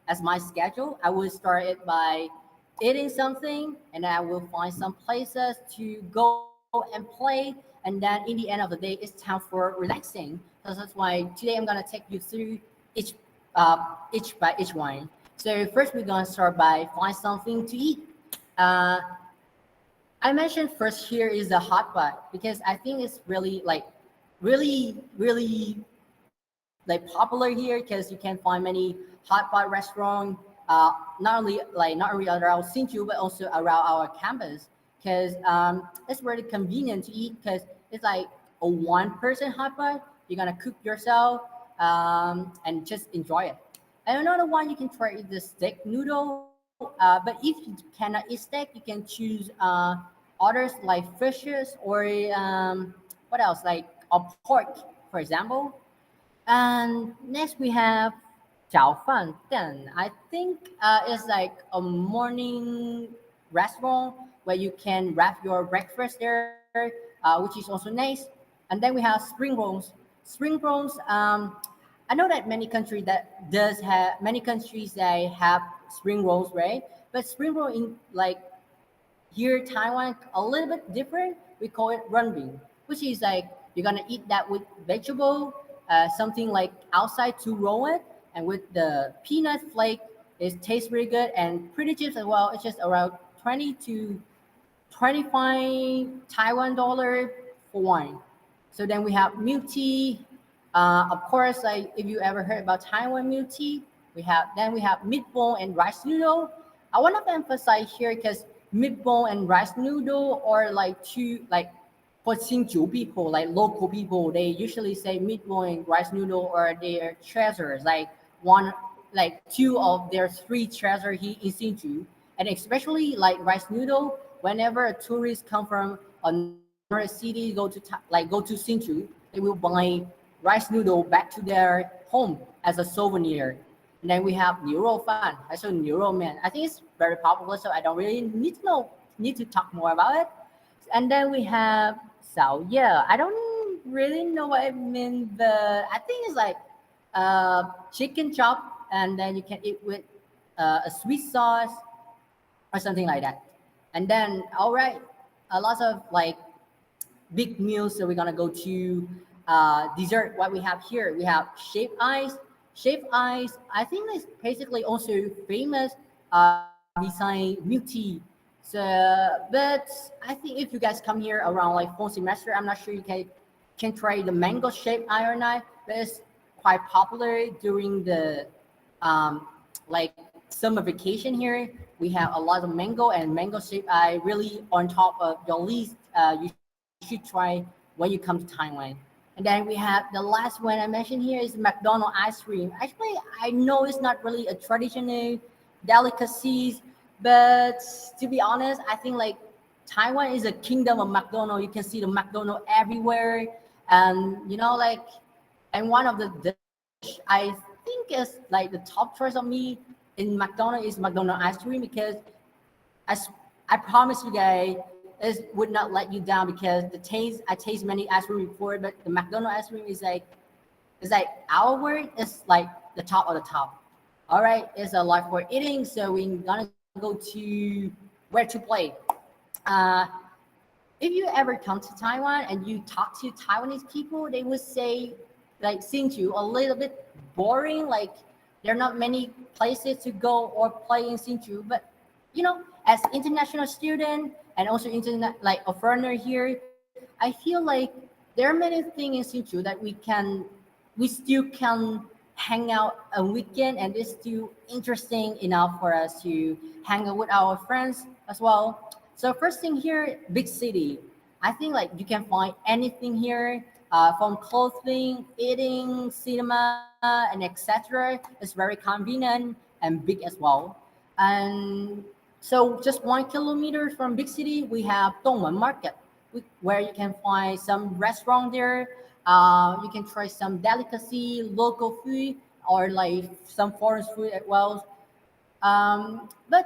as my schedule, I would start it by eating something, and then I will find some places to go and play, and then in the end of the day, it's time for relaxing. So that's why today I'm gonna take you through each each by each one. So first we're gonna start by find something to eat. Uh, I mentioned first here is the hot pot because I think it's really like really like popular here because you can find many hot pot restaurant not only around Hsinchu but also around our campus because it's really convenient to eat because it's like a one person hot pot. You're gonna cook yourself and just enjoy it. And another one you can try is the steak noodle. But if you cannot eat steak, you can choose others like fishes or what else, like a pork, for example. And next we have Jiao Fan Den. I think it's like a morning restaurant where you can wrap your breakfast there, which is also nice. And then we have spring rolls. Spring rolls. I know that many countries that have spring rolls, right? But spring roll in like here Taiwan a little bit different. We call it runbing, which is like you're gonna eat that with vegetable, something like outside to roll it, and with the peanut flake, it tastes really good and pretty cheap as well. It's just around 20 to 25 Taiwan dollar for one. So then we have milk tea. Of course, like if you ever heard about Taiwan milk tea, we have meatball and rice noodle. I want to emphasize here because meatball and rice noodle are like two like for Hsinchu people, like local people, they usually say meatball and rice noodle are their treasures, like one, like two of their three treasure here in Hsinchu, and especially like rice noodle. Whenever a tourist come from another a city, go to Sinchu, they will buy rice noodle back to their home as a souvenir. And then we have Neuro Fan. I saw Neuro Man. I think it's very popular, so I don't really need to talk more about it. And then we have Sao. Yeah, I don't really know what it means, but I think it's like chicken chop, and then you can eat with a sweet sauce or something like that. And then, all right, a lot of like big meals. So we're gonna go to dessert. What we have here, we have shaved ice. Shaved ice, I think it's basically also famous beside milk tea. So, but I think if you guys come here around like fall semester, I'm not sure you can try the mango shaped ice or not. But it's quite popular during the like summer vacation here. We have a lot of mango and mango shaped ice really on top of your list. You should try when you come to Taiwan. And then we have the last one I mentioned here is McDonald's ice cream. Actually, I know it's not really a traditional delicacies, but to be honest, I think like Taiwan is a kingdom of McDonald's. You can see the McDonald's everywhere, and like, and one of the dish I think is like the top choice of me in McDonald's is McDonald's ice cream because as I promise you guys, this would not let you down because the taste I taste many ice cream before, but the McDonald's ice cream is like our word is like the top of the top. All right, it's a lot for eating, so we're gonna go to where to play. Uh, if you ever come to Taiwan and you talk to Taiwanese people, they would say like Hsinchu a little bit boring. Like there are not many places to go or play in Hsinchu. But as international student and also internet like a foreigner here, I feel like there are many things in Hsinchu that we still can hang out a weekend and it's still interesting enough for us to hang out with our friends as well. So first thing here, big city. I think like you can find anything here, from clothing, eating, cinema, and etc. It's very convenient and big as well. And so just 1 kilometer from big city, we have Dongmen Market, where you can find some restaurant there. You can try some delicacy, local food, or like some foreign food as well. But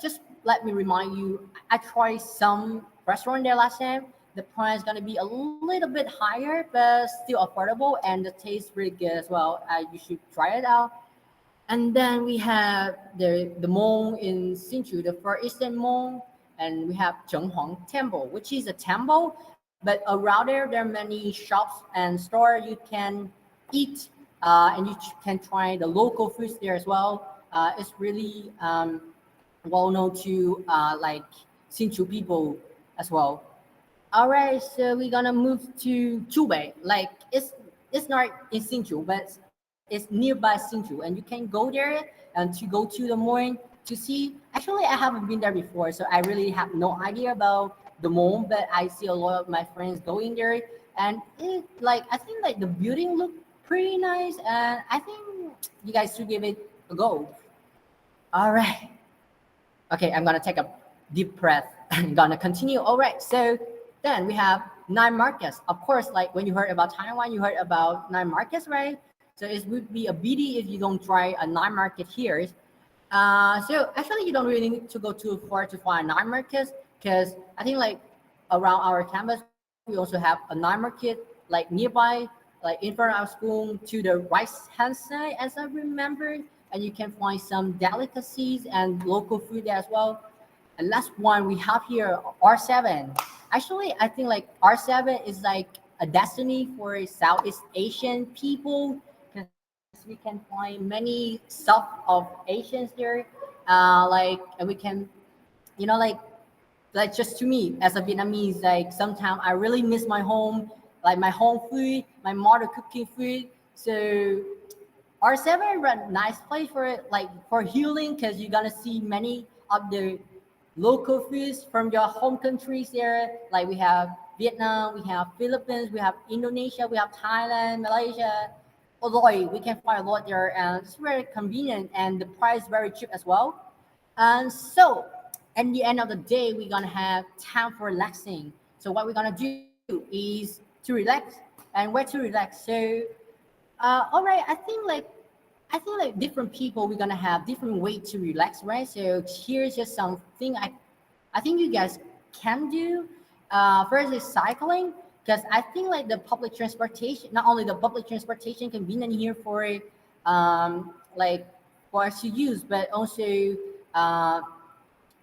just let me remind you, I tried some restaurant there last time. The price gonna be a little bit higher, but still affordable, and the taste really good as well. You should try it out. And then we have the mall in Hsinchu, the Far Eastern Mall, and we have Zhenghuang Temple, which is a temple, but around there are many shops and store you can eat, and you can try the local foods there as well. It's really well known to like Hsinchu people as well. All right, so we're gonna move to Chubei. Like it's not in Hsinchu, but it's nearby Hsinchu, and you can go there and to go to the mall to see. Actually, I haven't been there before, so I really have no idea about the mall. But I see a lot of my friends going there, and I think like the building look pretty nice, and I think you guys should give it a go. All right. Okay, I'm gonna take a deep breath. I'm gonna continue. All right, so then we have nine markets. Of course, like when you heard about Taiwan, you heard about nine markets, right? So it would be a BD if you don't try a nine market here. So actually, you don't really need to go too far to find nine markets because I think like around our campus, we also have a nine market like nearby, like in front of our school to the right hand side, as I remember, and you can find some delicacies and local food there as well. And last one we have here, R7. Actually, I think like R7 is like a destiny for Southeast Asian people because we can find many sub of Asians there. And we can, like just to me as a Vietnamese, like sometimes I really miss my home, like my home food, my mother cooking food. So R7 is a nice place for it, like for healing, because you're gonna see many of the local foods from your home countries there. Like we have Vietnam, we have Philippines, we have Indonesia, we have Thailand, Malaysia. Although we can find a lot there, and it's very convenient, and the price very cheap as well. And so, at the end of the day, we're gonna have time for relaxing. So what we're gonna do is to relax and where to relax. All right, I think like different people we're gonna have different way to relax, right? So here's just something I think you guys can do. First is cycling, because I think like the public transportation, not only the public transportation convenient here for like for us to use, but also uh,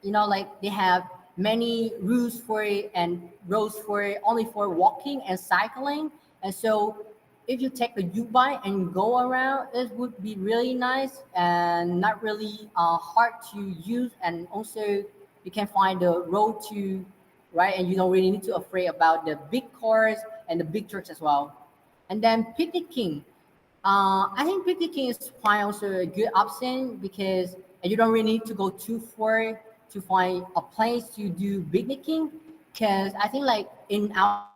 like they have many routes for it and roads for only for walking and cycling. And so if you take the U-bike and go around, it would be really nice and not really hard to use. And also you can find the road to right, and you don't really need to afraid about the big cars and the big trucks as well. And then picnicking, I think picnicking is fine, also a good option, because you don't really need to go too far to find a place to do picnicking. Because I think like in our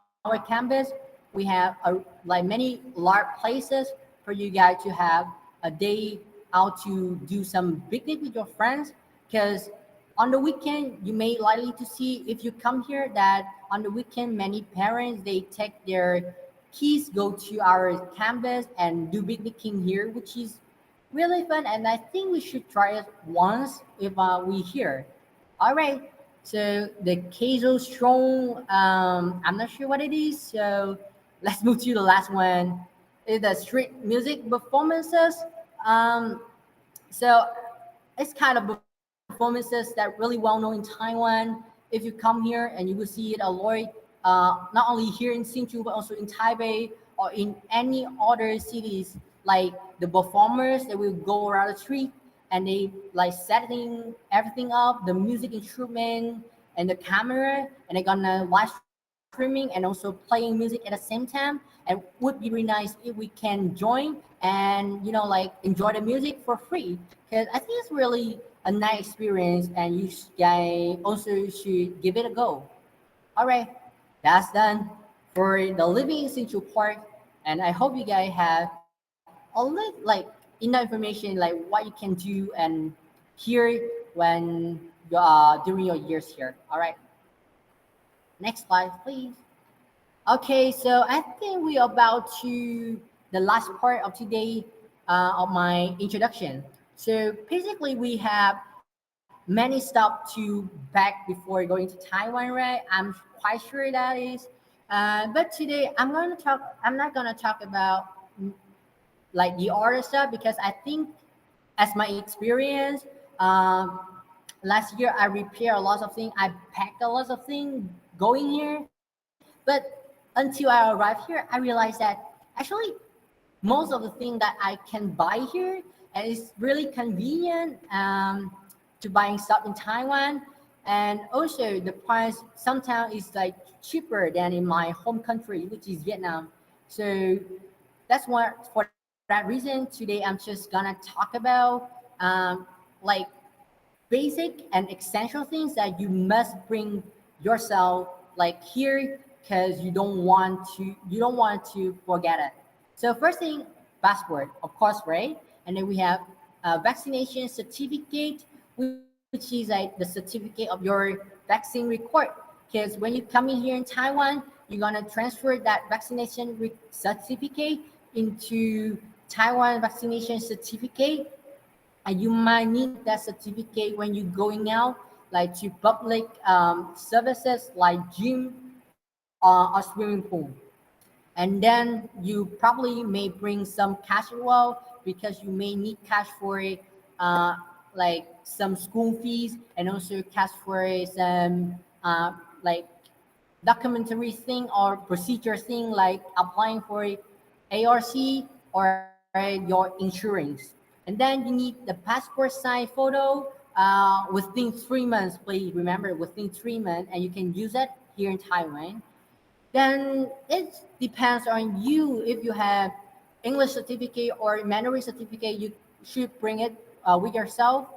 campus we have like many large places for you guys to have a day out to do some picnic with your friends. Because on the weekend you may likely to see if you come here that on the weekend many parents they take their kids go to our campus and do picnicking here, which is really fun. And I think we should try it once if we here. All right. So the queso strong, I'm not sure what it is. So let's move to the last one. Is the street music performances. Um, so it's kind of performances that really well known in Taiwan. If you come here and you will see it a lot, not only here in Hsinchu but also in Taipei or in any other cities. Like the performers, they will go around the street and they like setting everything up, the music instrument and the camera, and they're gonna live streaming and also playing music at the same time. And would be really nice if we can join and like enjoy the music for free, because I think it's really a nice experience and you guys also should give it a go. All right, that's done for the living essential part, and I hope you guys have a lot like enough information like what you can do and hear when you during your years here. All right, next slide, please. Okay, so I think we're about to the last part of today of my introduction. So basically, we have many stuff to back before going to Taiwan, right? I'm quite sure that is. But today, I'm going to talk. I'm not going to talk about like the other stuff, because I think, as my experience, last year I repaired a lot of things. I packed a lot of things going here, but until I arrived here, I realized that actually most of the thing that I can buy here, and it's really convenient to buying stuff in Taiwan. And also the price sometimes is like cheaper than in my home country, which is Vietnam. So that's what for that reason today I'm just gonna talk about like basic and essential things that you must bring yourself like here, because you don't want to forget it. So first thing, passport, of course, right? And then we have a vaccination certificate, which is like the certificate of your vaccine record. Because when you come in here in Taiwan, you're gonna transfer that vaccination certificate into Taiwan vaccination certificate, and you might need that certificate when you're going out, like to public services like gym or swimming pool. And then you probably may bring some cash as well, because you may need cash for uh, like some school fees, and also cash for some like documentary thing or procedure thing like applying for ARC or your insurance. And then you need the passport size photo within 3 months. Please remember, within 3 months, and you can use it here in Taiwan. Then it depends on you. If you have English certificate or Mandarin certificate, you should bring it with yourself.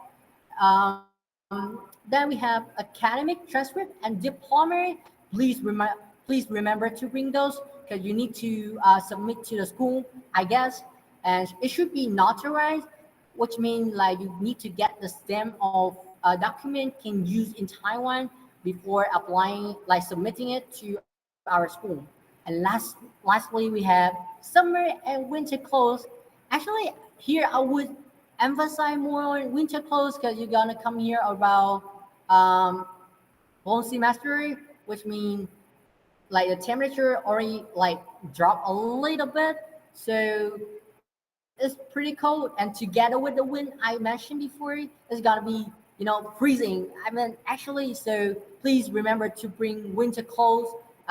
Then we have academic transcript and diploma. Please remember to bring those, because you need to submit to the school, I guess, and it should be notarized, which means like you need to get the stamp of a document can use in Taiwan before applying, like submitting it to our school. And lastly, we have summer and winter clothes. Actually, here I would emphasize more on winter clothes because you're gonna come here about um, whole semester, which means like the temperature already like drop a little bit, so it's pretty cold. And together with the wind I mentioned before, it's gonna be freezing. I mean actually, so please remember to bring winter clothes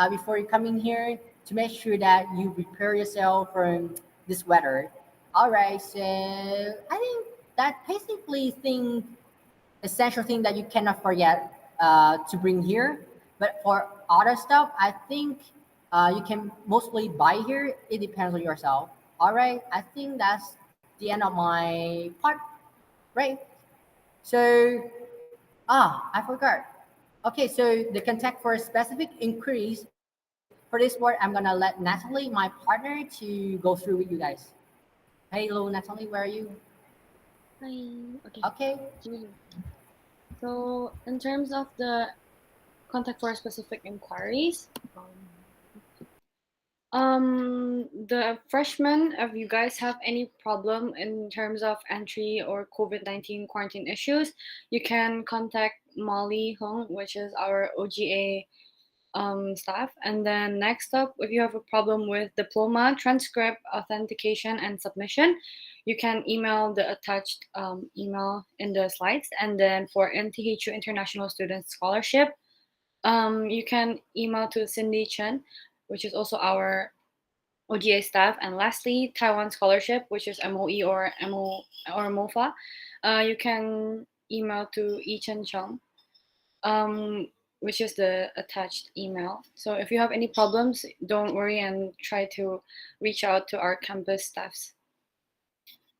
before you come in here to make sure that you prepare yourself from this weather. All right, so I think that basically thing essential thing that you cannot forget to bring here. But for other stuff, I think you can mostly buy here. It depends on yourself. All right, I think that's the end of my part. Right. So I forgot. Okay, so the contact for specific inquiries for this part, I'm gonna let Natalie, my partner, to go through with you guys. Hello, Natalie, where are you? Hi. Okay. Okay. So in terms of the contact for specific inquiries, the freshmen, if you guys have any problem in terms of entry or COVID-19 quarantine issues, you can contact Molly Hung, which is our OGA staff. And then next up, if you have a problem with diploma, transcript, authentication, and submission, you can email the attached email in the slides. And then for NTHU International Student Scholarship, you can email to Cindy Chen, which is also our OGA staff. And lastly, Taiwan Scholarship, which is MOE or MOFA, you can email to Yi Chen Chung, which is the attached email. So if you have any problems, don't worry and try to reach out to our campus staffs.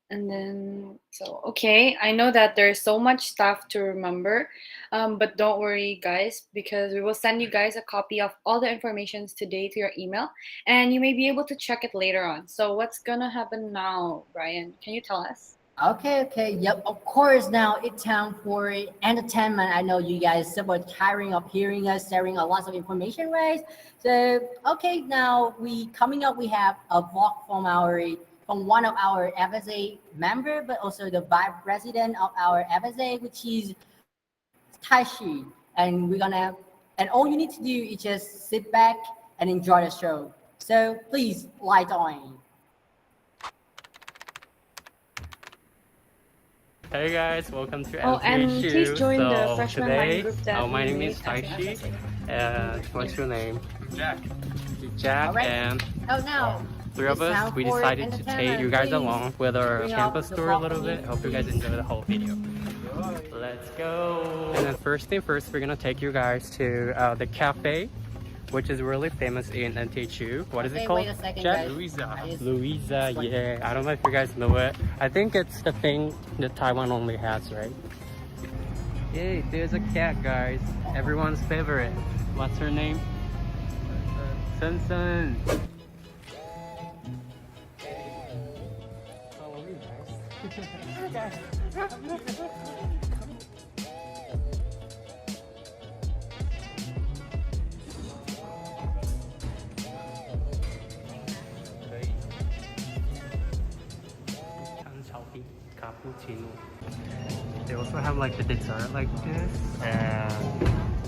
And then, so, okay, I know that there's so much stuff to remember, but don't worry, guys, because we will send you guys a copy of all the informations today to your email, and you may be able to check it later on. So what's gonna happen now, Brian? Can you tell us? Okay. Yep, of course. Now it's time for entertainment. I know you guys super tiring of hearing us sharing a lot of information, right? So, okay, now we have a vlog from one of our FSA member, but also the vice president of our FSA, which is Taishi. And and all you need to do is just sit back and enjoy the show. So please light on. Hey guys, welcome to Oh, and please NTHU. join the So freshman line today, group that my we name made is as an Taishi. FSA. What's your name? Jack. Jack, All right. and Oh, now three of it's us, time we for decided to take you guys entertainment. along with our Bring up campus the tour a little balcony, bit. Hope you guys enjoy the whole video. Let's go. And then first thing first, we're gonna take you guys to the cafe, which is really famous in NTHU. What is it Okay, called? wait a second, Jack? guys. Louisa. I just- Louisa, yeah. I don't know if you guys know it. I think it's the thing that Taiwan only has, right? Hey, there's a cat, guys. Everyone's favorite. What's her name? Sun Sun. Follow me, guys. Cappuccino. They also have like the dessert like this, and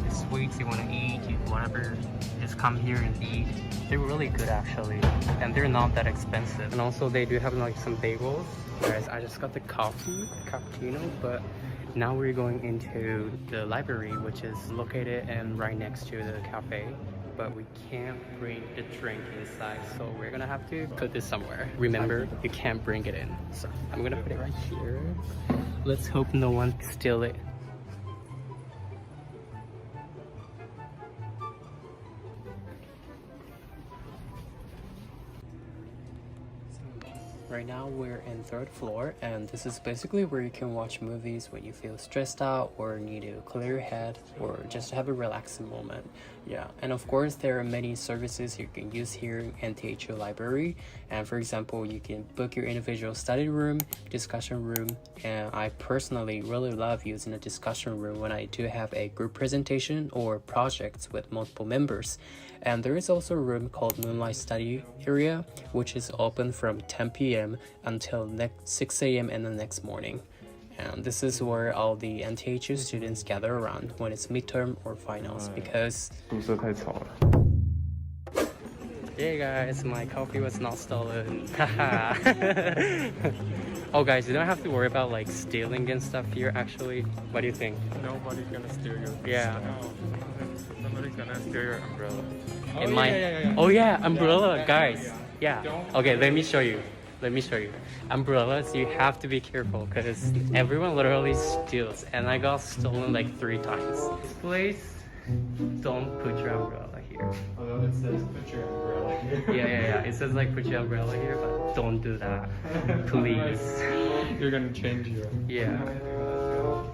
the sweets you want to eat, whatever, just come here and eat. They're really good actually, and they're not that expensive. And also they do have like some bagels. Guys, I just got the cappuccino, but now we're going into the library, which is located and right next to the cafe. But we can't bring the drink inside, so we're gonna have to put this somewhere. Remember, you can't bring it in. So I'm gonna put it right here. Let's hope no one steal it. Right now we're in third floor, and this is basically where you can watch movies when you feel stressed out or need to clear your head or just have a relaxing moment. Yeah, and of course there are many services you can use here in NTHU library. And for example, you can book your individual study room, discussion room, and I personally really love using a discussion room when I do have a group presentation or projects with multiple members. And there is also a room called Moonlight Study Area, which is open from 10 p.m. until 6 a.m. in the next morning. And this is where all the NTHU students gather around when it's midterm or finals because... 宿舍太吵了。 Hey guys, my coffee was not stolen. Haha. Oh guys, you don't have to worry about like stealing and stuff here actually. What do you think? Nobody's gonna steal your. Yeah. Somebody's gonna steal your umbrella. It might... Oh yeah, umbrella, guys. Yeah. Okay, let me show you. Umbrellas, you have to be careful because everyone literally steals, and I got stolen like 3 times. This place, don't put your umbrella here. Although it says put your umbrella here. Yeah. It says like put your umbrella here, but don't do that, please. You're gonna change your. Yeah.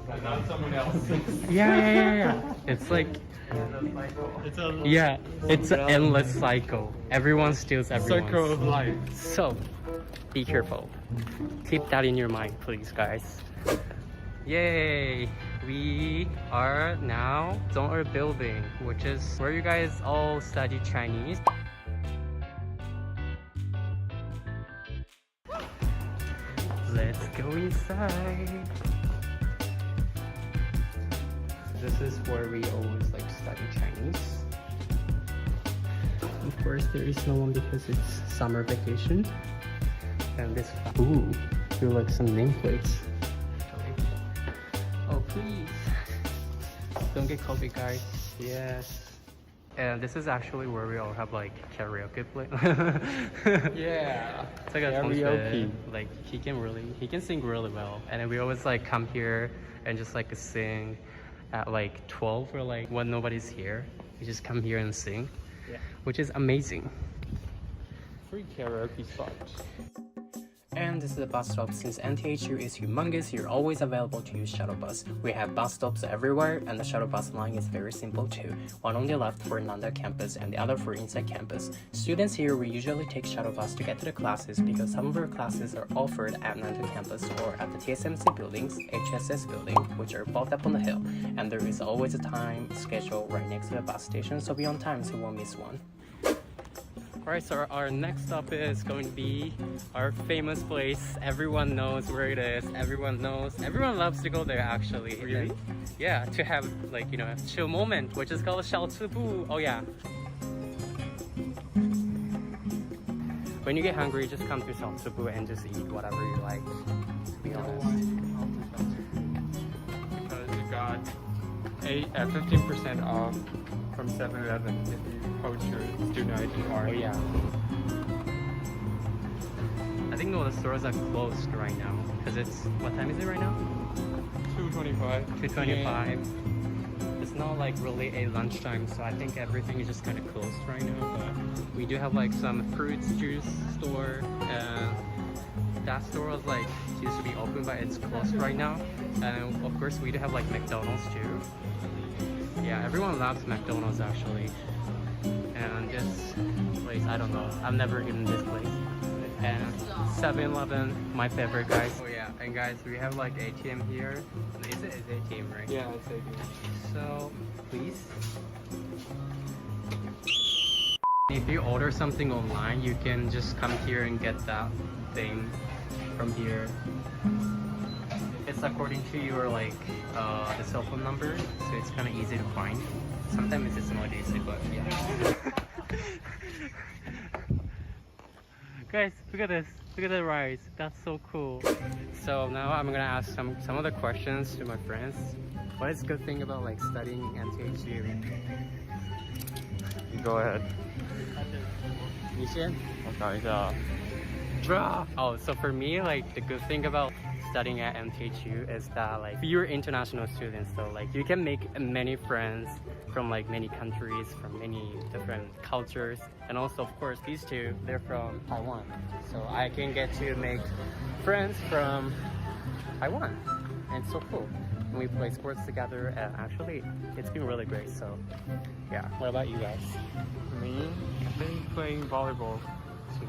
But not someone else's. Yeah. It's like, It's a yeah, it's an endless cycle. Everyone steals everyone. circle of life. So, be careful. Keep that in your mind, please, guys. Yay! We are now on our building, which is where you guys all study Chinese. Let's go inside. This is where we always like study Chinese. Of course, there is no one because it's summer vacation. And this, ooh, feel like some nameplates. Oh, please. Don't get coffee, guys. Yes. And this is actually where we all have like karaoke play. Yeah. It's like a Karaoke. like he can sing really well. And then we always like come here and just like sing at like 12 or like when nobody's here. We just come here and sing, which is amazing. Free karaoke spot. And this is the bus stop. Since NTHU is humongous, you're always available to use shuttle bus. We have bus stops everywhere, and the shuttle bus line is very simple too. One on the left for Nanda campus and the other for inside campus. Students here, we usually take shuttle bus to get to the classes because some of our classes are offered at Nanda campus or at the TSMC buildings, HSS building, which are both up on the hill. And there is always a time schedule right next to the bus station, so be on time so you won't miss one. Alright, so our next stop is going to be our famous place. Everyone knows where it is. Everyone loves to go there actually. Really? Yeah, to have like, you know, a chill moment, which is called 小吃部. Oh yeah. When you get hungry, just come to 小吃部 and just eat whatever you like, to be honest. Because you got 15% off from 7-Eleven if you post your student ID card. Oh yeah. I think all the stores are closed right now because it's, what time is it right now? 2:25. 2:25. It's not like really a lunchtime, so I think everything is just kind of closed right now. But we do have like some fruits juice store, and that store was like used to be open, but it's closed right now. And of course, we do have like McDonald's too. Yeah, everyone loves McDonald's actually. And this place, I don't know. I've never eaten this place. And 7-Eleven, my favorite, guys. Oh yeah, and guys, we have like ATM here. Is it ATM, right? Yeah, it's ATM. So, please. If you order something online, you can just come here and get that thing from here. It's according to your like the cell phone number, so it's kind of easy to find. Sometimes it's not easy, but yeah. Guys, look at this. Look at the rice. That's so cool. So now I'm gonna ask some of the questions to my friends. What is a good thing about like studying NTHU? Go ahead. 你先。我想一下。 Bruh. Oh, so for me, like the good thing about studying at NTHU is that like you're international students, so like you can make many friends from like many countries, from many different cultures, and also of course these two, they're from Taiwan, so I can get to make friends from Taiwan, and it's so cool. and we play sports together, and actually it's been really great. So yeah, what about you guys? Me, I've been playing volleyball.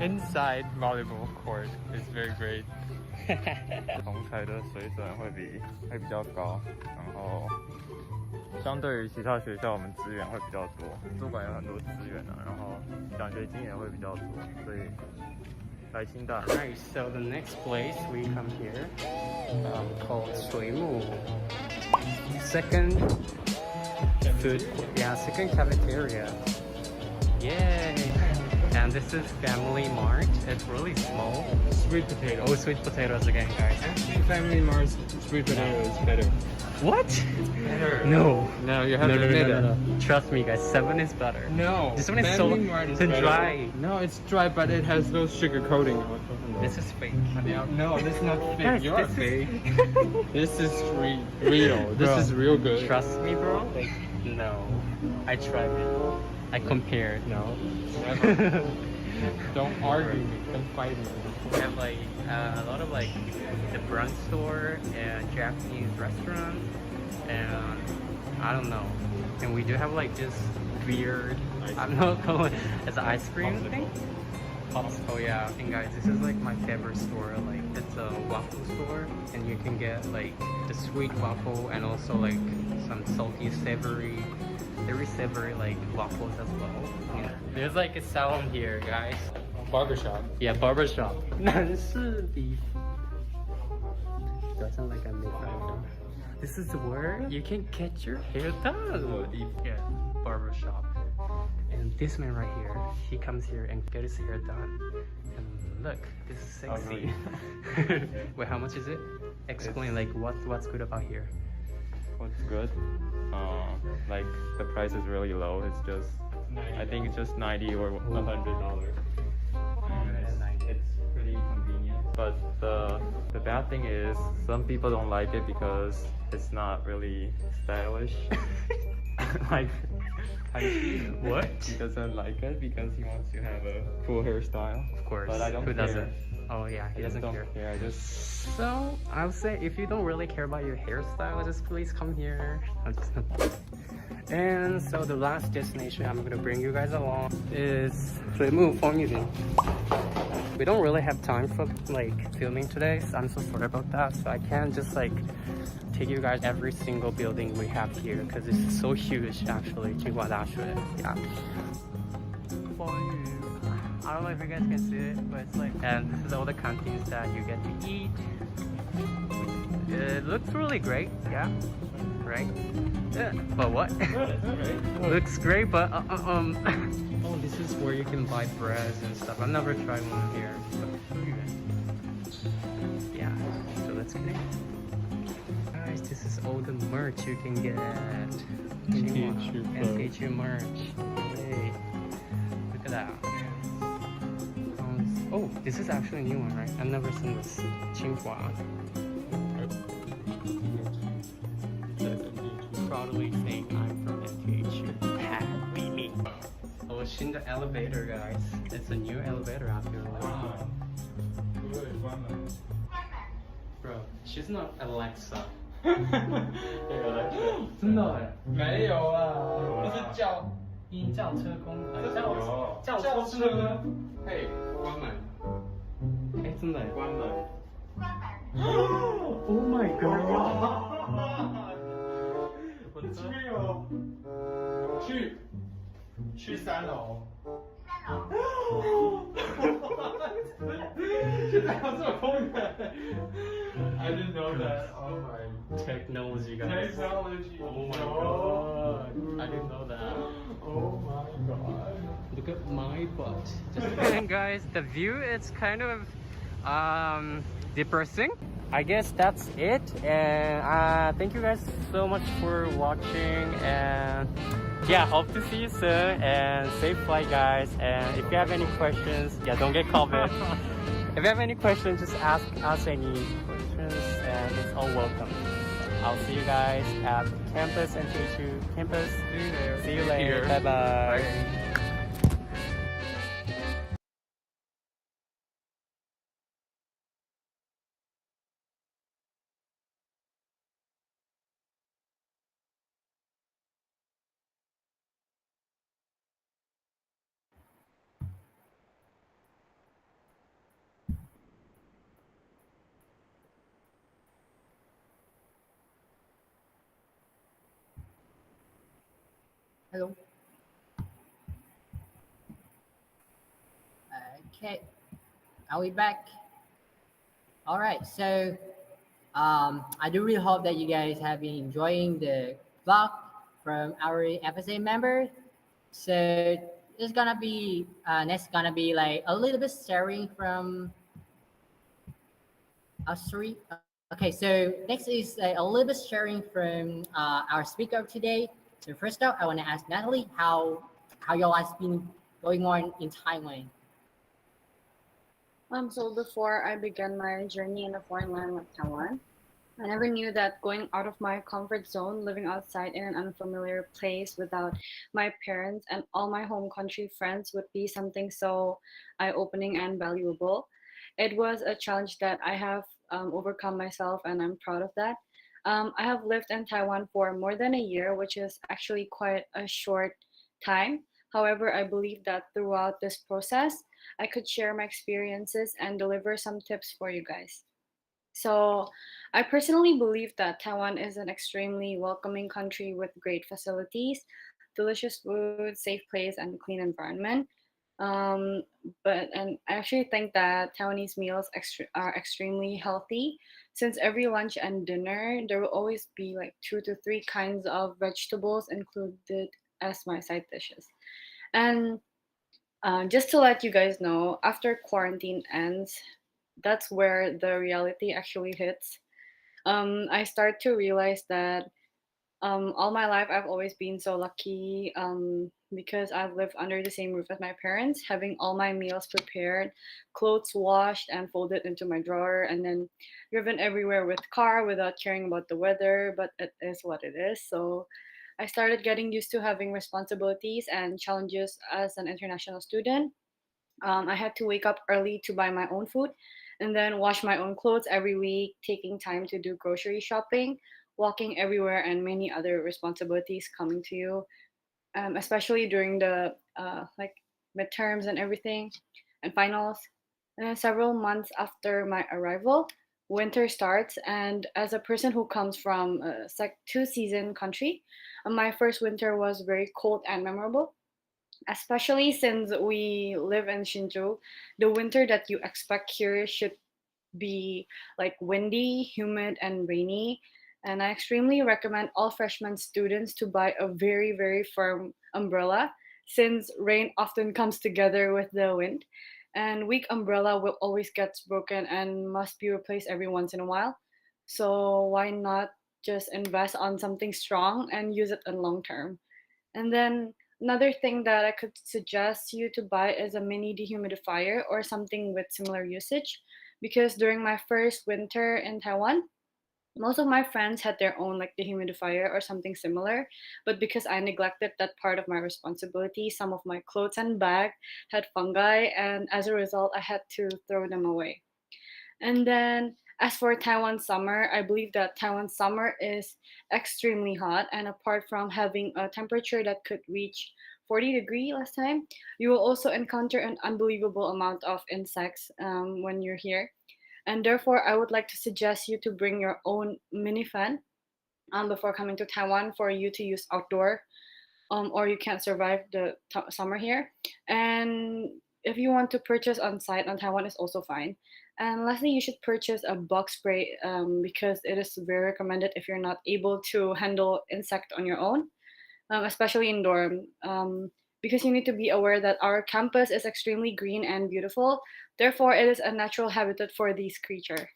Inside volleyball court is very great. 同才的水准会比较高，然后相对于其他学校，我们资源会比较多，主管有很多资源啊，然后奖学金也会比较多，所以来清大。Alright, so the next place we come here called 水木 second food, yeah, second cafeteria. Yay! And this is Family Mart. It's really small. Sweet potato. Oh, sweet potatoes again, guys. Actually, Family Mart's sweet potato is better. What? Better. No. No, you have to admit it. No. Trust me, guys. 7 is better. No. This one is so Mart is dry. No, it's dry, but it has those sugar coating on it. This is fake. No, this is not fake. Guys, You're this fake. is- This is real. This Bro, is real good. Trust me, bro. Like, no. I tried it. I compared. No. Never. Don't argue me. Don't fight me. We have like a lot of like the brunch store and Japanese restaurant, and I don't know. And we do have like this weird, I don't know, call it as an ice cream thing. Oh yeah, and guys, this is like my favorite store. Like it's a waffle store, and you can get like the sweet waffle and also like some salty, savory, very savory like waffles as well. Yeah. There's like a salon here, guys. Barbershop. Yeah, barbershop. 男士 beef. Do I sound like I'm making fun? This is where you can get your hair done. Yeah, barbershop. And this man right here, he comes here and get his hair done. And look, this is sexy. Wait, how much is it? Explain like what's good about here. What's good? Like the price is really low. It's just I think it's just $90 or $100. And it's pretty convenient. But the bad thing is some people don't like it because it's not really stylish. Like What? he doesn't like it because he wants to have a full hairstyle. Of course. But I don't Who care. doesn't? Oh yeah, he doesn't don't care. I just So I would say if you don't really care about your hairstyle, just please come here. And so the last destination I'm gonna bring you guys along is 水木风雨林. We don't really have time for like filming today, so I'm so sorry about that. So I can't just like take you guys every single building we have here because it's so huge actually. 清华大学, yeah. 风雨. I don't know if you guys can see it, but it's like, and this is all the canteens that you get to eat. It looks really great, yeah, right? Yeah, but what? Looks great, but oh, this is where you can buy breads and stuff. I've never tried one here. Yeah, so let's get it. Guys, this is all the merch you can get. NTHU merch. Yay. Look at that. Oh, this is actually a new one, right? I've never seen this. 清华. Proudly saying I'm from NTHU. Happy me. Oh, it's in the elevator, guys. It's a new elevator out here. Bro, she's not Alexa. 真的哎，没有啊，这是轿车公轿车。嘿，关门。哎，真的哎，关门。Oh my god. 我这边有去3楼。现在有这么空的 I didn't know that. Oh my Technology, guys. technology. Oh my god. I didn't know that. Oh my god. Look at my butt. And guys, the view is kind of depressing. I guess that's it. And thank you guys so much for watching. And yeah, hope to see you soon. And safe flight, guys. And if you have any questions, yeah, don't get COVID. If you have any questions, just ask us any questions, and it's all welcome. I'll see you guys at campus, NTHU campus. See you there. See you later. Bye bye. Bye. Hello. Okay. Are we back? All right. So I do really hope that you guys have been enjoying the vlog from our FSA members. So it's gonna be next gonna be like a little bit sharing from us three. Okay, so next is a little bit sharing from our speaker of today. So first up, I want to ask Natalie how your life's been going on in Taiwan. So before I began my journey in a foreign land like Taiwan, I never knew that going out of my comfort zone, living outside in an unfamiliar place without my parents and all my home country friends would be something so eye-opening and valuable. It was a challenge that I have overcome myself, and I'm proud of that. I have lived in Taiwan for more than a year, which is actually quite a short time. However, I believe that throughout this process, I could share my experiences and deliver some tips for you guys. So, I personally believe that Taiwan is an extremely welcoming country with great facilities, delicious food, safe place, and clean environment. Um, and I actually think that Taiwanese meals are extremely healthy, since every lunch and dinner there will always be like 2 to 3 kinds of vegetables included as my side dishes. And just to let you guys know, after quarantine ends, that's where the reality actually hits. I start to realize that all my life I've always been so lucky because I've lived under the same roof as my parents, having all my meals prepared, clothes washed and folded into my drawer, and then driven everywhere with car without caring about the weather. But it is what it is. So I started getting used to having responsibilities and challenges as an international student. I had to wake up early to buy my own food and then wash my own clothes every week, taking time to do grocery shopping, walking everywhere, and many other responsibilities coming to you, especially during the like midterms and everything and finals. And then several months after my arrival, winter starts. And as a person who comes from a two-season country, my first winter was very cold and memorable, especially since we live in Shinju. The winter that you expect here should be like windy, humid, and rainy. And I extremely recommend all freshman students to buy a very, very firm umbrella, since rain often comes together with the wind. And weak umbrella will always get broken and must be replaced every once in a while. So why not just invest on something strong and use it in long term? And then another thing that I could suggest you to buy is a mini dehumidifier or something with similar usage. Because during my first winter in Taiwan, most of my friends had their own like dehumidifier or something similar. But because I neglected that part of my responsibility, some of my clothes and bag had fungi, and as a result, I had to throw them away. And then as for Taiwan summer, I believe that Taiwan summer is extremely hot. And apart from having a temperature that could reach 40 degrees last time, you will also encounter an unbelievable amount of insects when you're here. And therefore, I would like to suggest you to bring your own mini fan before coming to Taiwan for you to use outdoor, or you can't survive the summer here. And if you want to purchase on site on Taiwan, is also fine. And lastly, you should purchase a bug spray because it is very recommended if you're not able to handle insect on your own, especially in dorm. Because you need to be aware that our campus is extremely green and beautiful. Therefore, it is a natural habitat for these creatures.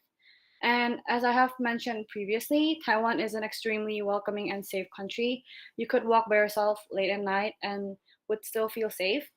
And as I have mentioned previously, Taiwan is an extremely welcoming and safe country. You could walk by yourself late at night and would still feel safe.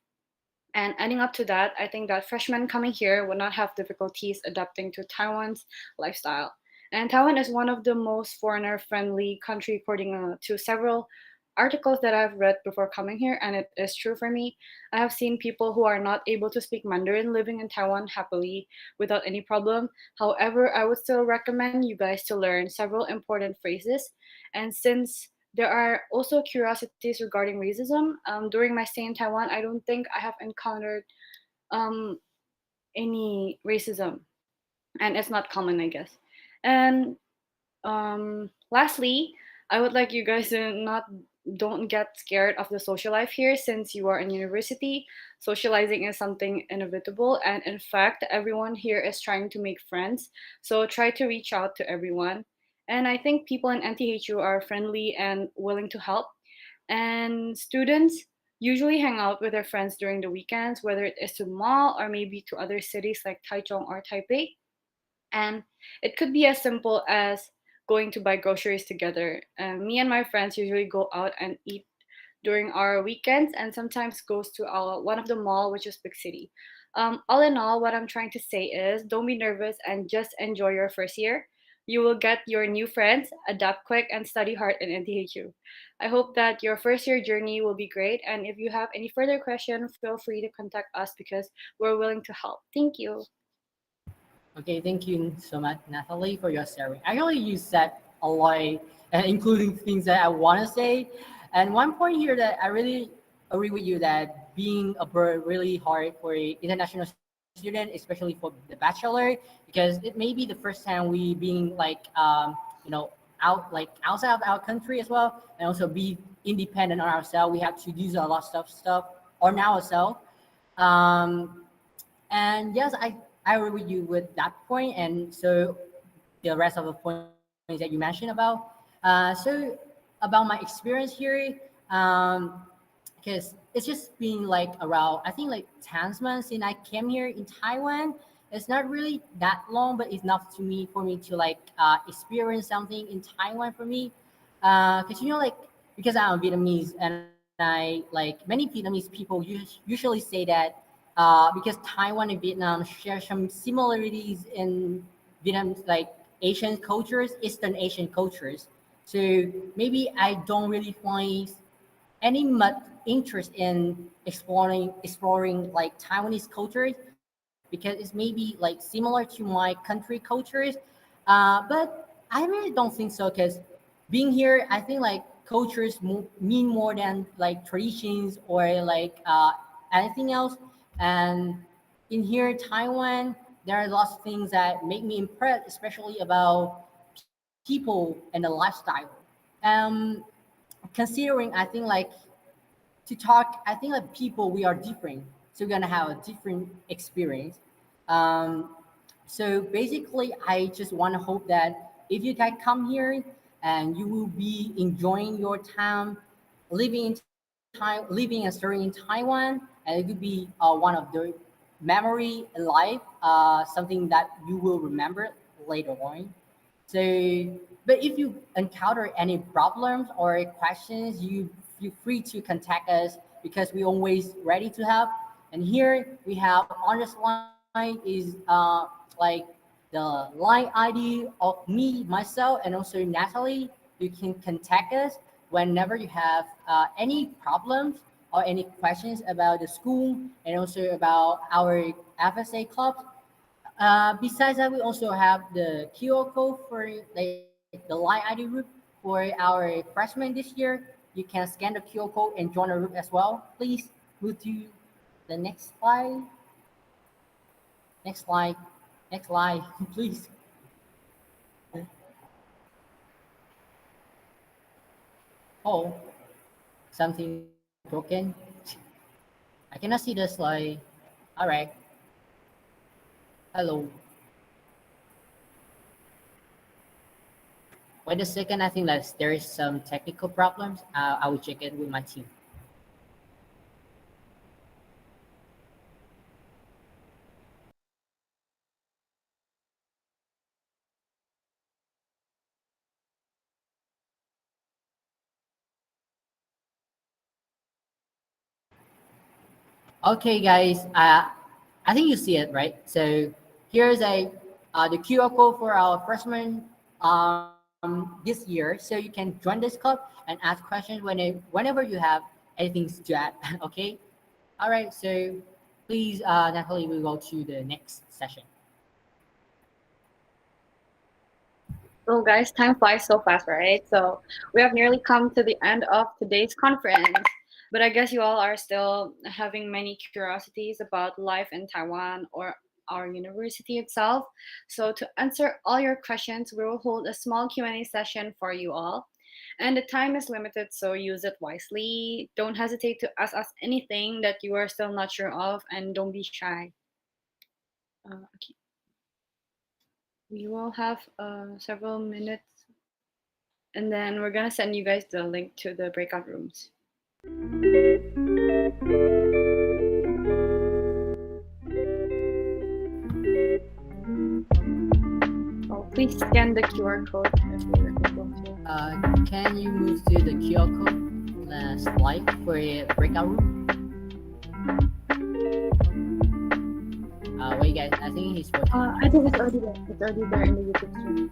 And adding up to that, I think that freshmen coming here would not have difficulties adapting to Taiwan's lifestyle. And Taiwan is one of the most foreigner-friendly country according to several articles that I've read before coming here, and it is true for me. I have seen people who are not able to speak Mandarin living in Taiwan happily without any problem. However, I would still recommend you guys to learn several important phrases. And since there are also curiosities regarding racism, during my stay in Taiwan, I don't think I have encountered um, any racism, and it's not common, I guess. And lastly, I would like you guys to not don't get scared of the social life here since you are in university. Socializing is something inevitable, and in fact, everyone here is trying to make friends. So try to reach out to everyone. And I think people in NTHU are friendly and willing to help. And students usually hang out with their friends during the weekends, whether it is to mall or maybe to other cities like Taichung or Taipei. And it could be as simple as going to buy groceries together. Me and my friends usually go out and eat during our weekends and sometimes goes to one of the mall, which is big city. All in all, what I'm trying to say is don't be nervous and just enjoy your first year. You will get your new friends, adapt quick, and study hard in NTHU. I hope that your first year journey will be great. And if you have any further question, feel free to contact us because we're willing to help. Thank you. Okay, thank you so much, Natalie, for your sharing. Actually, you said a lot, including things that I want to say. And one point here that I really agree with you that being abroad really hard for an international student, especially for the bachelor, because it may be the first time we being like you know out like outside of our country as well, and also be independent on ourselves. We have to do a lot of stuff on ourselves. Um, and yes, I agree with you with that point, and so the rest of the points that you mentioned about. So about my experience here, because it's just been like around I think like 10 months since I came here in Taiwan. It's not really that long, but it's enough to me for me to like experience something in Taiwan for me. Because like because I'm Vietnamese and I like many Vietnamese people usually say that because Taiwan and Vietnam share some similarities in Vietnam, like Asian cultures, Eastern Asian cultures. So maybe I don't really find any much interest in exploring like Taiwanese cultures because it's maybe like similar to my country cultures. But I really don't think so because being here, I think like cultures mean more than like traditions or like anything else. And in here in Taiwan, there are lots of things that make me impressed, especially about people and the lifestyle. Um, Considering, I think like to talk, I think like people we are different, so we're gonna have a different experience. Um, so basically, I just want to hope that if you guys come here and you will be enjoying your time living and studying in Taiwan, and it could be one of the memory in life, something that you will remember later on. So, but if you encounter any problems or questions, you feel free to contact us because we're always ready to help. And here we have on this line is like the line ID of me, myself, and also Natalie. You can contact us whenever you have any problems or any questions about the school and also about our FSA club. Besides that, we also have the QR code for like the Line ID group for our freshmen this year. You can scan the QR code and join our group as well. Please move to the next slide. Next slide. Next slide, please. Oh, something broken. I cannot see the slide. All right. Hello. Wait a second. I think that there is some technical problems. I will check it with my team. Okay, guys. I think you see it, right? So here's a the QR code for our freshman this year. So you can join this club and ask questions whenever you have anything to add. Okay. All right. So please, Natalie, we go to the next session. So, guys, time flies so fast, right? So, we have nearly come to the end of today's conference. But I guess you all are still having many curiosities about life in Taiwan or our university itself. So, to answer all your questions, we will hold a small Q&A session for you all. And the time is limited, so use it wisely. Don't hesitate to ask us anything that you are still not sure of, and don't be shy. Okay. We will have several minutes, and then we're gonna send you guys the link to the breakout rooms. Oh, please scan the QR code if you're able to. Can you move to the QR code slide for a breakout room? Wait, guys. I think he's working. I think it's already there. It's already there in the YouTube stream.